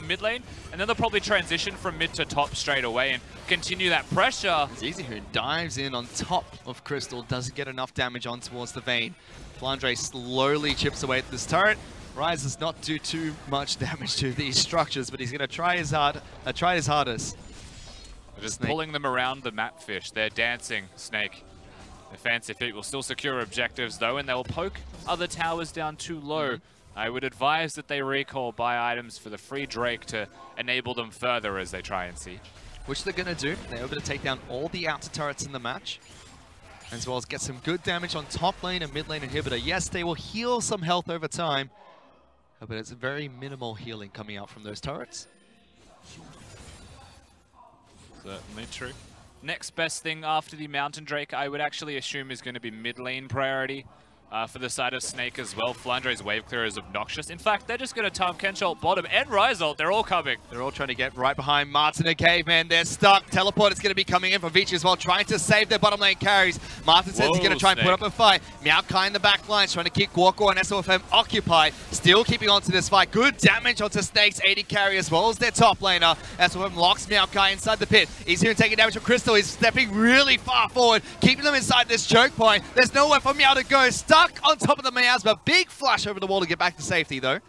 mid lane, and then they'll probably transition from mid to top straight away and continue that pressure. Easyhoon dives in on top of Crystal, doesn't get enough damage on towards the Vayne. Flandre slowly chips away at this turret. Ryze does not do too much damage to these structures, but he's going to try his hardest. They're just pulling them around the map, Fish. They're dancing, Snake. The fancy feet will still secure objectives though, and they will poke other towers down too low. I would advise that they recall buy items for the free Drake to enable them further as they try and siege. Which they're going to do. They're able to take down all the outer turrets in the match, as well as get some good damage on top lane and mid lane inhibitor. Yes, they will heal some health over time, but it's very minimal healing coming out from those turrets. Certainly true. Next best thing after the Mountain Drake, I would actually assume is going to be mid lane priority. For the side of Snake as well. Flandre's wave clear is obnoxious. In fact, they're just going to Tahm, Kench ult bottom and Ryze ult. They're all coming. They're all trying to get right behind Martin and Caveman. They're stuck. Teleport is going to be coming in for Vici as well, trying to save their bottom lane carries. Martin says he's going to try and put up a fight. Maokai in the back lines trying to keep Guoguo and SofM occupied. Still keeping on to this fight. Good damage onto Snake's AD carry as well as their top laner. SofM locks Maokai inside the pit. Easyhoon taking damage from Crystal. He's stepping really far forward, keeping them inside this choke point. There's nowhere for Meow to go. Stuck on top of the miasma. Big flash over the wall to get back to safety though.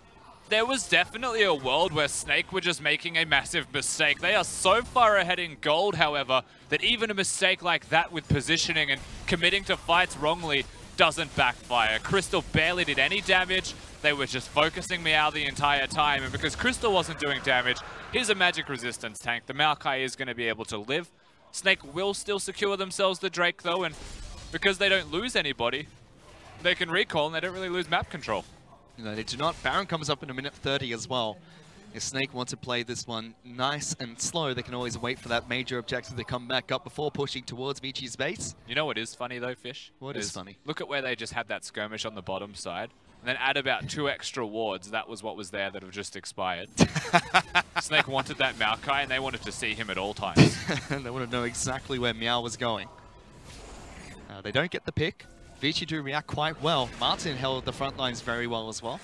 There was definitely a world where Snake were just making a massive mistake. They are so far ahead in gold, however, that even a mistake like that with positioning and committing to fights wrongly doesn't backfire. Crystal barely did any damage. They were just focusing Meow the entire time, and because Crystal wasn't doing damage, here's a magic resistance tank. The Maokai is going to be able to live. Snake will still secure themselves the Drake though, and because they don't lose anybody, they can recall and they don't really lose map control. No, they do not. Baron comes up in a minute 30 as well. If Snake wants to play this one nice and slow, they can always wait for that major objective to come back up before pushing towards Vici's base. You know what is funny though, Fish? What is funny? Look at where they just had that skirmish on the bottom side, and then add about 2 extra wards. That was what was there that have just expired. Snake wanted that Maokai, and they wanted to see him at all times. They want to know exactly where Meow was going. They don't get the pick. Vici do react quite well. Martin held the front lines very well as well.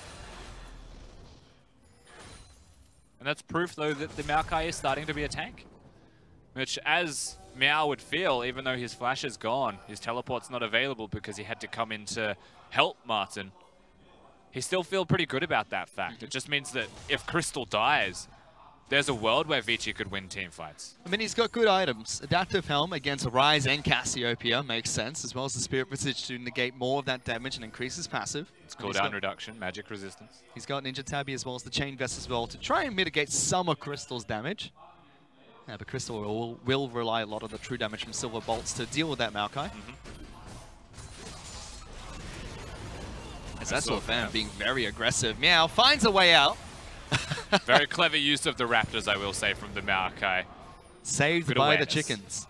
And that's proof, though, that the Maokai is starting to be a tank. Which, as Meow would feel, even though his flash is gone, his teleport's not available because he had to come in to help Martin, he still feel pretty good about that fact. It just means that if Crystal dies, there's a world where Vici could win team fights. I mean, he's got good items. Adaptive Helm against Ryze and Cassiopeia makes sense, as well as the Spirit Visage to negate more of that damage and increase his passive. It's cooldown reduction, magic resistance. He's got Ninja Tabby as well as the Chain Vest as well to try and mitigate some of Crystal's damage. Yeah, but Crystal will rely a lot on the true damage from Silver Bolts to deal with that Maokai. As SofM being very aggressive. Meow finds a way out. Very clever use of the Raptors, I will say, from the Maokai. Saved Good by awareness. the chickens.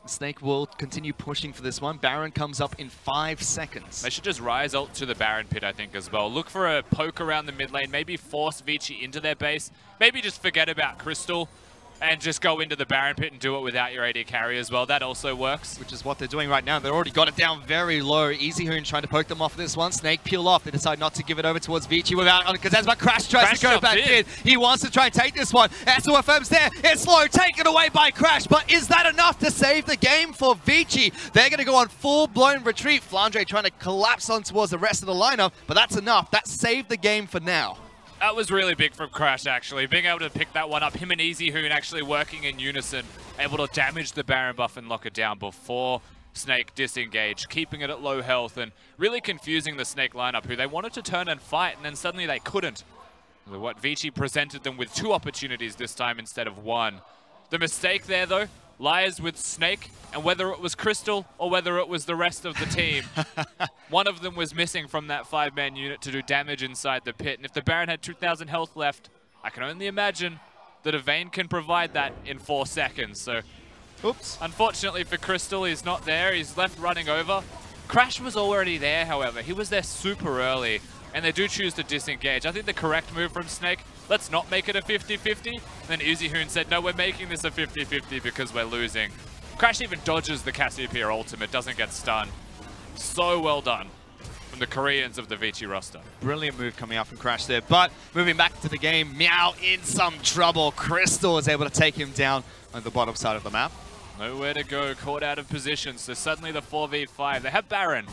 Snake will continue pushing for this one. Baron comes up in 5 seconds. They should just Ryze ult to the Baron pit, I think, as well. Look for a poke around the mid lane, maybe force Vici into their base. Maybe just forget about Crystal and just go into the Baron pit and do it without your AD carry as well. That also works. Which is what they're doing right now. They've already got it down very low. Easyhoon trying to poke them off this one. Snake peel off. They decide not to give it over towards Vici without, because that's what Crash tries to go back in. He wants to try and take this one. SofM's there. It's slow, taken away by Crash. But is that enough to save the game for Vici? They're going to go on full-blown retreat. Flandre trying to collapse on towards the rest of the lineup, but that's enough. That saved the game for now. That was really big from Crash, actually. Being able to pick that one up. Him and Easyhoon actually working in unison. Able to damage the Baron buff and lock it down before Snake disengaged. Keeping it at low health and really confusing the Snake lineup, who they wanted to turn and fight, and then suddenly they couldn't. What Vici presented them with 2 opportunities this time instead of 1. The mistake there, though, lies with Snake, and whether it was Crystal or whether it was the rest of the team, one of them was missing from that 5-man unit to do damage inside the pit. And if the Baron had 2,000 health left, I can only imagine that a Vayne can provide that in 4 seconds. So, oops. Unfortunately for Crystal, he's not there. He's left running over. Crash was already there, however. He was there super early, and they do choose to disengage. I think the correct move from Snake, let's not make it a 50-50. Then Easyhoon said, no, we're making this a 50-50 because we're losing. Crash even dodges the Cassiopeia ultimate, doesn't get stunned. So well done from the Koreans of the Vici roster. Brilliant move coming out from Crash there. But moving back to the game, Meow in some trouble. Crystal is able to take him down on the bottom side of the map. Nowhere to go, caught out of position. So suddenly the 4v5. They have Baron.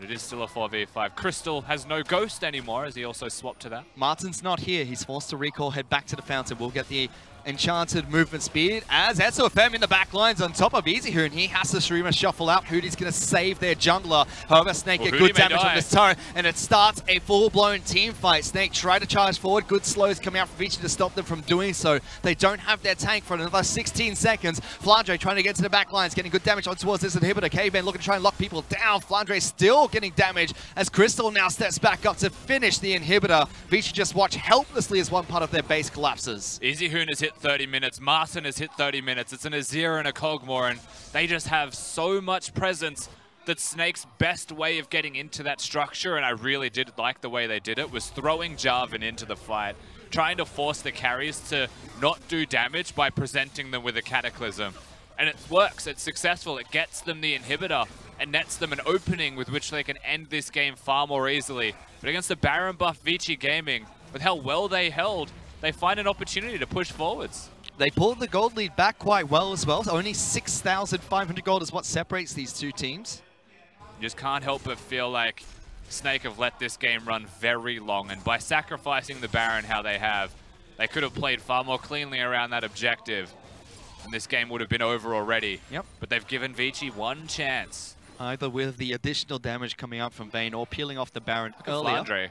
It is still a 4v5. Crystal has no Ghost anymore, as he also swapped to that. Martin's not here. He's forced to recall, head back to the fountain. We'll get the enchanted movement speed as SofM in the back lines on top of Easyhoon. He has to Shurima shuffle out. Hudie's going to save their jungler. However, Snake get good damage on this turret, and it starts a full-blown team fight. Snake try to charge forward. Good slows coming out from Vici to stop them from doing so. They don't have their tank for another 16 seconds. Flandre trying to get to the back lines, getting good damage on towards this inhibitor. Caveman looking to try and lock people down. Flandre still getting damage as Crystal now steps back up to finish the inhibitor. Vici just watch helplessly as one part of their base collapses. Easyhoon has hit 30 minutes. Martin has hit 30 minutes. It's an Azir and a Kog'Maw, and they just have so much presence that Snake's best way of getting into that structure, and I really did like the way they did it, was throwing Jarvan into the fight, trying to force the carries to not do damage by presenting them with a Cataclysm. And it works. It's successful. It gets them the inhibitor and nets them an opening with which they can end this game far more easily. But against the Baron buff Vici Gaming, with how well they held, they find an opportunity to push forwards. They pulled the gold lead back quite well as well. Only 6,500 gold is what separates these two teams. You just can't help but feel like Snake have let this game run very long, and by sacrificing the Baron how they have, they could have played far more cleanly around that objective, and this game would have been over already. Yep. But they've given Vici one chance. Either with the additional damage coming out from Vayne or peeling off the Baron earlier. Flandre.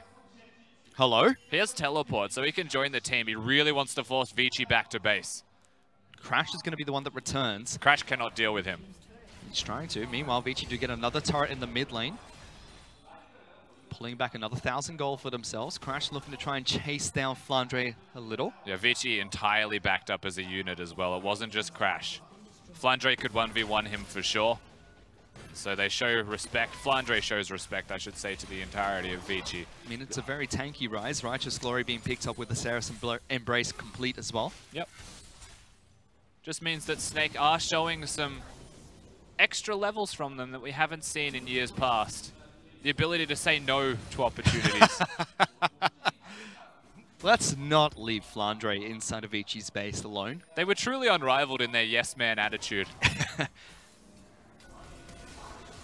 Hello? He has teleport, so he can join the team. He really wants to force Vici back to base. Crash is going to be the one that returns. Crash cannot deal with him. He's trying to. Meanwhile, Vici do get another turret in the mid lane. Pulling back another 1,000 gold for themselves. Crash looking to try and chase down Flandre a little. Yeah, Vici entirely backed up as a unit as well. It wasn't just Crash. Flandre could 1v1 him for sure. So they show respect. Flandre shows respect, I should say, to the entirety of Vici. I mean, it's a very tanky Ryze. Righteous Glory being picked up with the Saracen Embrace complete as well. Yep. Just means that Snake are showing some extra levels from them that we haven't seen in years past. The ability to say no to opportunities. Let's not leave Flandre inside of Vici's base alone. They were truly unrivaled in their yes man attitude.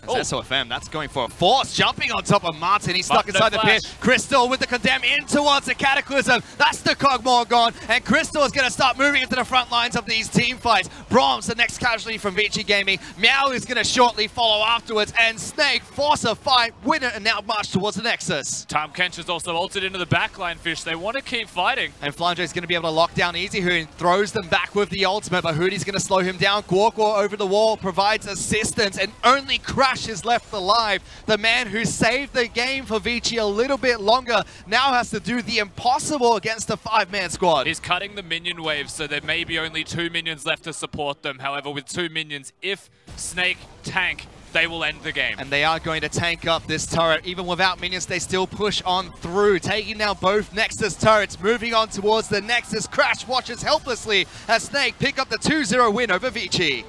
That's SofM, that's going for a force, jumping on top of Martin. He's stuck inside the pit. Crystal with the Condemn in towards the Cataclysm. That's the Kog'Maw gone, and Crystal is going to start moving into the front lines of these team fights. Braum's the next casualty from Vici Gaming. Meow is going to shortly follow afterwards, and Snake force a fight, win it, and now march towards the Nexus. Tahm Kench has also ulted into the backline, Fish. They want to keep fighting. And Flandre is going to be able to lock down Easyhoon, throws them back with the ultimate, but Hudie's going to slow him down. Guoguo over the wall provides assistance, and only Crash is left alive. The man who saved the game for Vici a little bit longer now has to do the impossible against a 5-man squad. He's cutting the minion wave, so there may be only 2 minions left to support them. However, with 2 minions, if Snake tank, they will end the game. And they are going to tank up this turret. Even without minions, they still push on through, taking now both Nexus turrets, moving on towards the Nexus. Crash watches helplessly as Snake pick up the 2-0 win over Vici.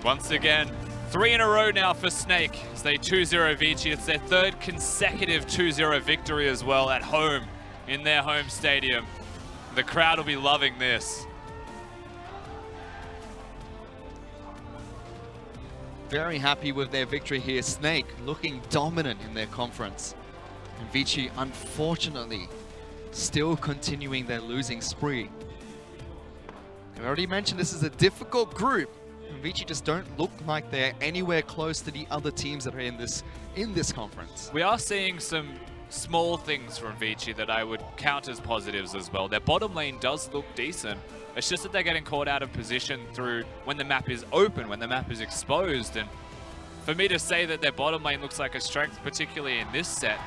Once again, 3 in a row now for Snake as they 2-0 Vici. It's their 3rd consecutive 2-0 victory as well at home in their home stadium. The crowd will be loving this. Very happy with their victory here. Snake looking dominant in their conference. And Vici, unfortunately, still continuing their losing spree. I already mentioned this is a difficult group. Vici just don't look like they're anywhere close to the other teams that are in this conference. We are seeing some small things from Vici that I would count as positives as well. Their bottom lane does look decent. It's just that they're getting caught out of position through when the map is open, when the map is exposed. And for me to say that their bottom lane looks like a strength, particularly in this set,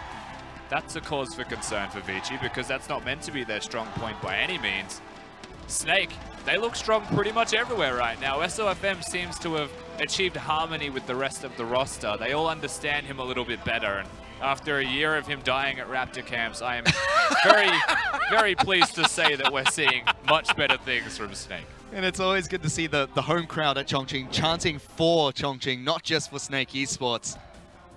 that's a cause for concern for Vici, because that's not meant to be their strong point by any means. Snake, they look strong pretty much everywhere right now. SofM seems to have achieved harmony with the rest of the roster. They all understand him a little bit better. And after a year of him dying at Raptor camps, I am very pleased to say that we're seeing much better things from Snake. And it's always good to see the home crowd at Chongqing chanting for Chongqing, not just for Snake Esports.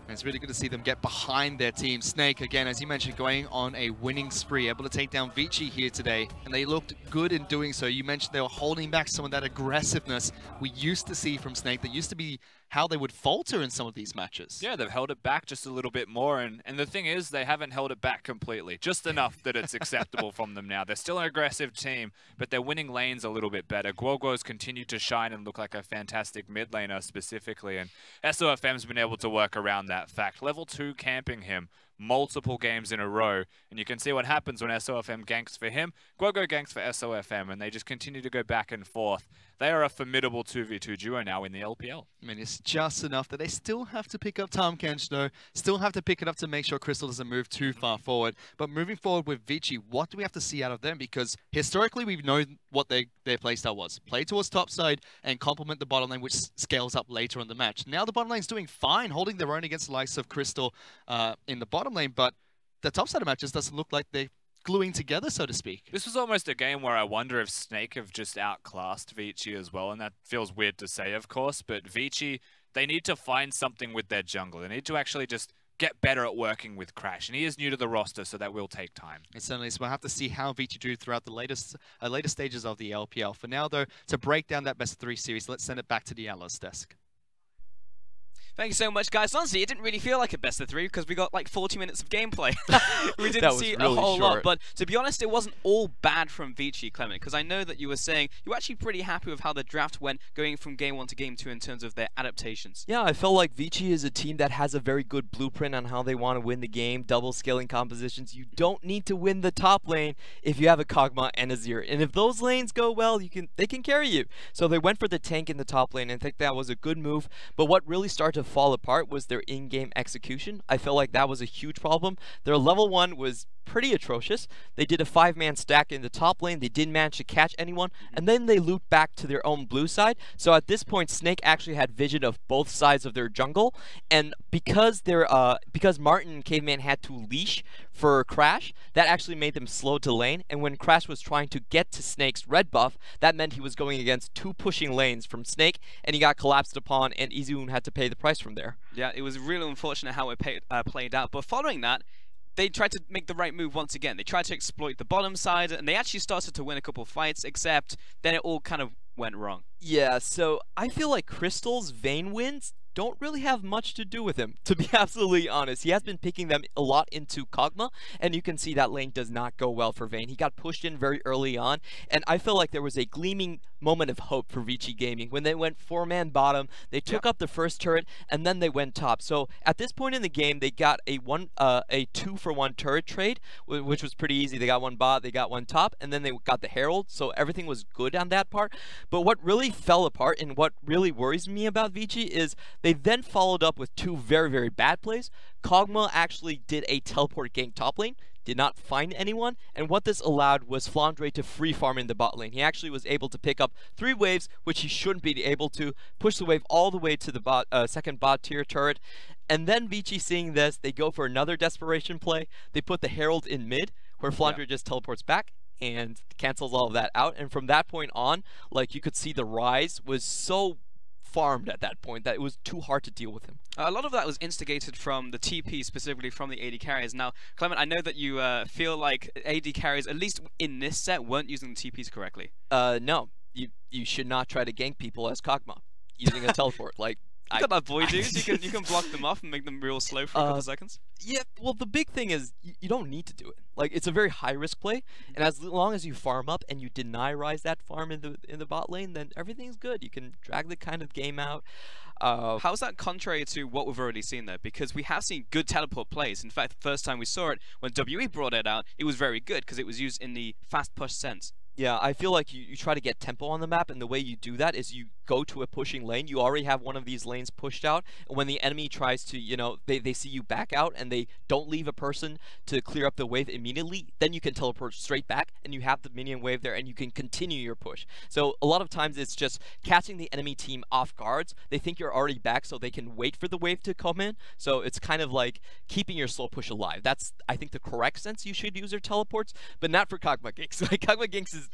And it's really good to see them get behind their team. Snake, again, as you mentioned, going on a winning spree, able to take down Vici here today. And they looked good in doing so. You mentioned they were holding back some of that aggressiveness we used to see from Snake. That used to be how they would falter in some of these matches. Yeah, they've held it back just a little bit more. And the thing is, they haven't held it back completely. Just enough that it's acceptable from them now. They're still an aggressive team, but they're winning lanes a little bit better. Guoguo's continued to shine and look like a fantastic mid laner specifically. And SofM's been able to work around that fact. Level 2 camping him multiple games in a row, and you can see what happens when SofM ganks for him. Guoguo ganks for SofM, and they just continue to go back and forth. They are a formidable 2v2 duo now in the LPL. I mean, it's just enough that they still have to pick up Tahm Kench, though. Still have to pick it up to make sure Crystal doesn't move too far forward. But moving forward with Vici, what do we have to see out of them? Because historically, we've known what their playstyle was. Play towards top side and complement the bottom lane, which scales up later in the match. Now the bottom lane's doing fine, holding their own against the likes of Crystal in the bottom lane, but the top side of matches doesn't look like they're gluing together, so to speak. This was almost a game where I wonder if Snake have just outclassed Vici as well, and that feels weird to say, of course, but Vici, they need to find something with their jungle. They need to actually just get better at working with Crash, and he is new to the roster, so that will take time. It certainly is. We'll have to see how Vici do throughout the later stages of the LPL. For now, though, to break down that best-of-3 series, let's send it back to the analyst desk. Thank you so much, guys. Honestly, it didn't really feel like a best of 3 because we got like 40 minutes of gameplay. We didn't see really a whole lot. But to be honest, it wasn't all bad from Vici, Clement, because I know that you were saying you were actually pretty happy with how the draft went going from game 1 to game 2 in terms of their adaptations. Yeah, I felt like Vici is a team that has a very good blueprint on how they want to win the game, double scaling compositions. You don't need to win the top lane if you have a Kog'Maw and Azir. And if those lanes go well, they can carry you. So they went for the tank in the top lane, and I think that was a good move. But what really started to fall apart was their in-game execution. I felt like that was a huge problem. Their level 1 was pretty atrocious. They did a 5-man stack in the top lane. They didn't manage to catch anyone, and then they looped back to their own blue side. So at this point, Snake actually had vision of both sides of their jungle, and because Martin and Caveman had to leash for Crash, that actually made them slow to lane. And when Crash was trying to get to Snake's red buff, that meant he was going against 2 pushing lanes from Snake, and he got collapsed upon, and Easyhoon had to pay the price from there. Yeah, it was really unfortunate how it played out. But following that, they tried to make the right move once again. They tried to exploit the bottom side, and they actually started to win a couple of fights, except then it all kind of went wrong. Yeah, so I feel like Crystal's Vayne wins don't really have much to do with him, to be absolutely honest. He has been picking them a lot into Kog'Maw, and you can see that lane does not go well for Vayne. He got pushed in very early on, and I feel like there was a gleaming moment of hope for Vici Gaming. When they went 4-man bottom, they took up the first turret, and then they went top. So at this point in the game, they got a 2-for-1 turret trade, which was pretty easy. They got one bot, they got one top, and then they got the Herald, so everything was good on that part. But what really fell apart and what really worries me about Vici is they then followed up with 2 very, very bad plays. Kog'Maw actually did a teleport gank top lane, did not find anyone, and what this allowed was Flandre to free farm in the bot lane. He actually was able to pick up 3 waves, which he shouldn't be able to, push the wave all the way to the second bot tier turret, and then Vici seeing this, they go for another desperation play. They put the Herald in mid, where Flandre just teleports back and cancels all of that out, and from that point on, like, you could see the Ryze was so farmed at that point that it was too hard to deal with him. A lot of that was instigated from the TP, specifically from the AD carriers. Now, Clement, I know that you feel like AD carriers, at least in this set, weren't using the TPs correctly. No, you should not try to gank people as Kog'Maw using a teleport. Like, You got that boy dudes. You can block them off and make them real slow for a couple seconds. Yeah, well, the big thing is you don't need to do it. Like, it's a very high risk play, and as long as you farm up and you deny Ryze that farm in the bot lane, then everything's good. You can drag the kind of game out. How's that contrary to what we've already seen though? Because we have seen good teleport plays. In fact, the first time we saw it, when WE brought it out, it was very good because it was used in the fast push sense. Yeah, I feel like you try to get tempo on the map, and the way you do that is you go to a pushing lane. You already have one of these lanes pushed out, and when the enemy tries to, you know, they see you back out and they don't leave a person to clear up the wave immediately, then you can teleport straight back and you have the minion wave there and you can continue your push. So a lot of times it's just catching the enemy team off guards. They think you're already back, so they can wait for the wave to come in. So it's kind of like keeping your slow push alive. That's, I think, the correct sense you should use your teleports, but not for Kog'Maw ganks. Like, Kog'Maw ganks is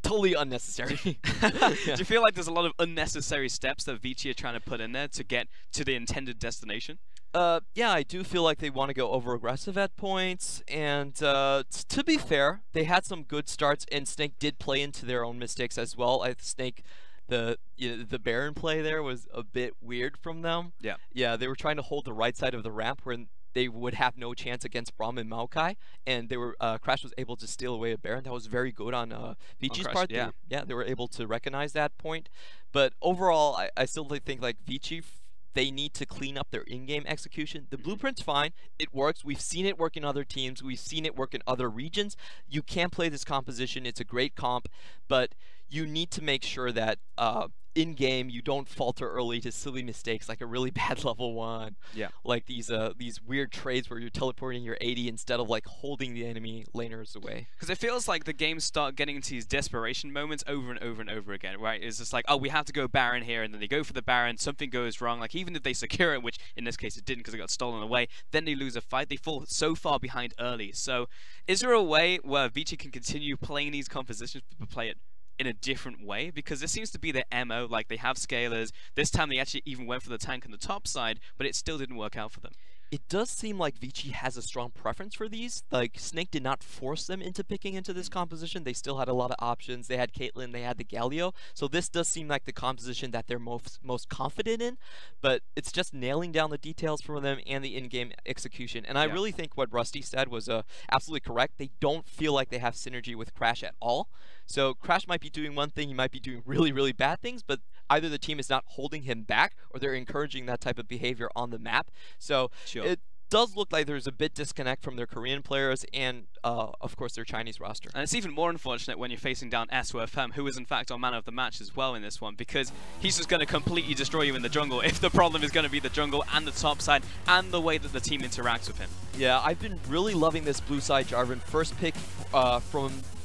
totally unnecessary. Do you feel like there's a lot of unnecessary steps that Vici are trying to put in there to get to the intended destination? Yeah, I do feel like they want to go over-aggressive at points, and to be fair, they had some good starts, and Snake did play into their own mistakes as well. I think Snake, the Baron play there was a bit weird from them. Yeah, they were trying to hold the right side of the ramp when they would have no chance against Braum and Maokai, and they were Crash was able to steal away a Baron. That was very good on Vici's part. Yeah. They were able to recognize that point. But overall, I still think like Vici, they need to clean up their in-game execution. The blueprint's fine. It works. We've seen it work in other teams. We've seen it work in other regions. You can play this composition. It's a great comp, but you need to make sure that in-game you don't falter early to silly mistakes like a really bad level 1. Yeah. Like these weird trades where you're teleporting your AD instead of like holding the enemy laners away. Because it feels like the games start getting into these desperation moments over and over and over again, right? It's just like, oh, we have to go Baron here, and then they go for the Baron, something goes wrong, like even if they secure it, which in this case it didn't because it got stolen away, then they lose a fight, they fall so far behind early. So is there a way where Vici can continue playing these compositions but play it in a different way? Because this seems to be their MO. Like, they have scalers. This time they actually even went for the tank on the top side, but it still didn't work out for them. It does seem like Vici has a strong preference for these. Like, Snake did not force them into picking into this composition. They still had a lot of options. They had Caitlyn, they had the Galio. So this does seem like the composition that they're most confident in, but it's just nailing down the details for them and the in-game execution. And I really think what Rusty said was absolutely correct. They don't feel like they have synergy with Crash at all. So Crash might be doing one thing, he might be doing really, really bad things, but either the team is not holding him back or they're encouraging that type of behavior on the map. So it does look like there's a bit disconnect from their Korean players and, of course, their Chinese roster. And it's even more unfortunate when you're facing down SofM, who is in fact our man of the match as well in this one, because he's just going to completely destroy you in the jungle if the problem is going to be the jungle and the top side and the way that the team interacts with him. Yeah, I've been really loving this blue side Jarvan. First pick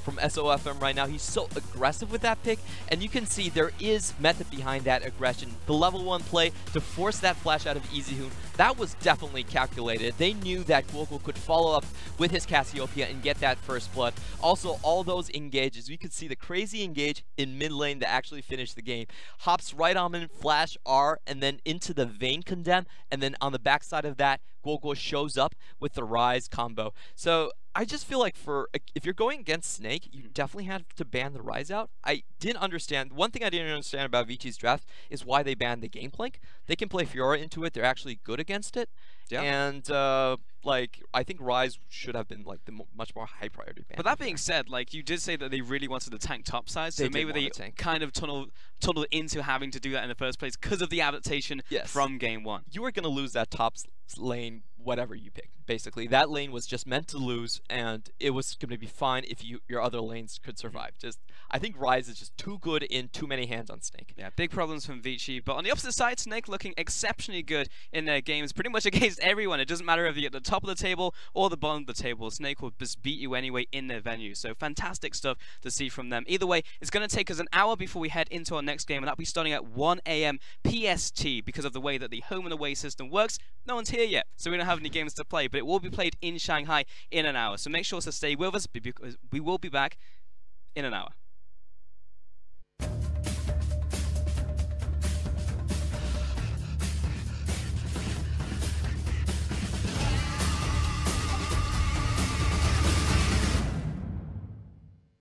from SofM right now. He's so aggressive with that pick, and you can see there is method behind that aggression. The level 1 play to force that flash out of Easyhoon, that was definitely calculated. They knew that Guoguo could follow up with his Cassiopeia and get that first blood. Also, all those engages, we could see the crazy engage in mid lane to actually finish the game. Hops right on in, flash R, and then into the Vayne condemn, and then on the backside of that, Guoguo shows up with the Ryze combo. So I just feel like if you're going against Snake, you definitely have to ban the Ryze out. I didn't understand. One thing I didn't understand about Vici's draft is why they banned the Gangplank. They can play Fiora into it. They're actually good against it. Yeah. And like, I think Ryze should have been like the much more high priority ban. But that being said, like, you did say that they really wanted to tank topside, so maybe they kind of tunneled into having to do that in the first place because of the adaptation from game 1. You were going to lose that top lane, whatever you pick. Basically, that lane was just meant to lose, and it was going to be fine if your other lanes could survive. I think Ryze is just too good in too many hands on Snake. Yeah, big problems from Vici. But on the opposite side, Snake looking exceptionally good in their games, pretty much against everyone. It doesn't matter if you're at the top of the table or the bottom of the table. Snake will just beat you anyway in their venue. So fantastic stuff to see from them. Either way, it's going to take us an hour before we head into our next game, and that'll be starting at 1 AM PST because of the way that the home and away system works. No one's here yet, so we don't have any games to play, but it will be played in Shanghai in an hour. So make sure to stay with us because we will be back in an hour.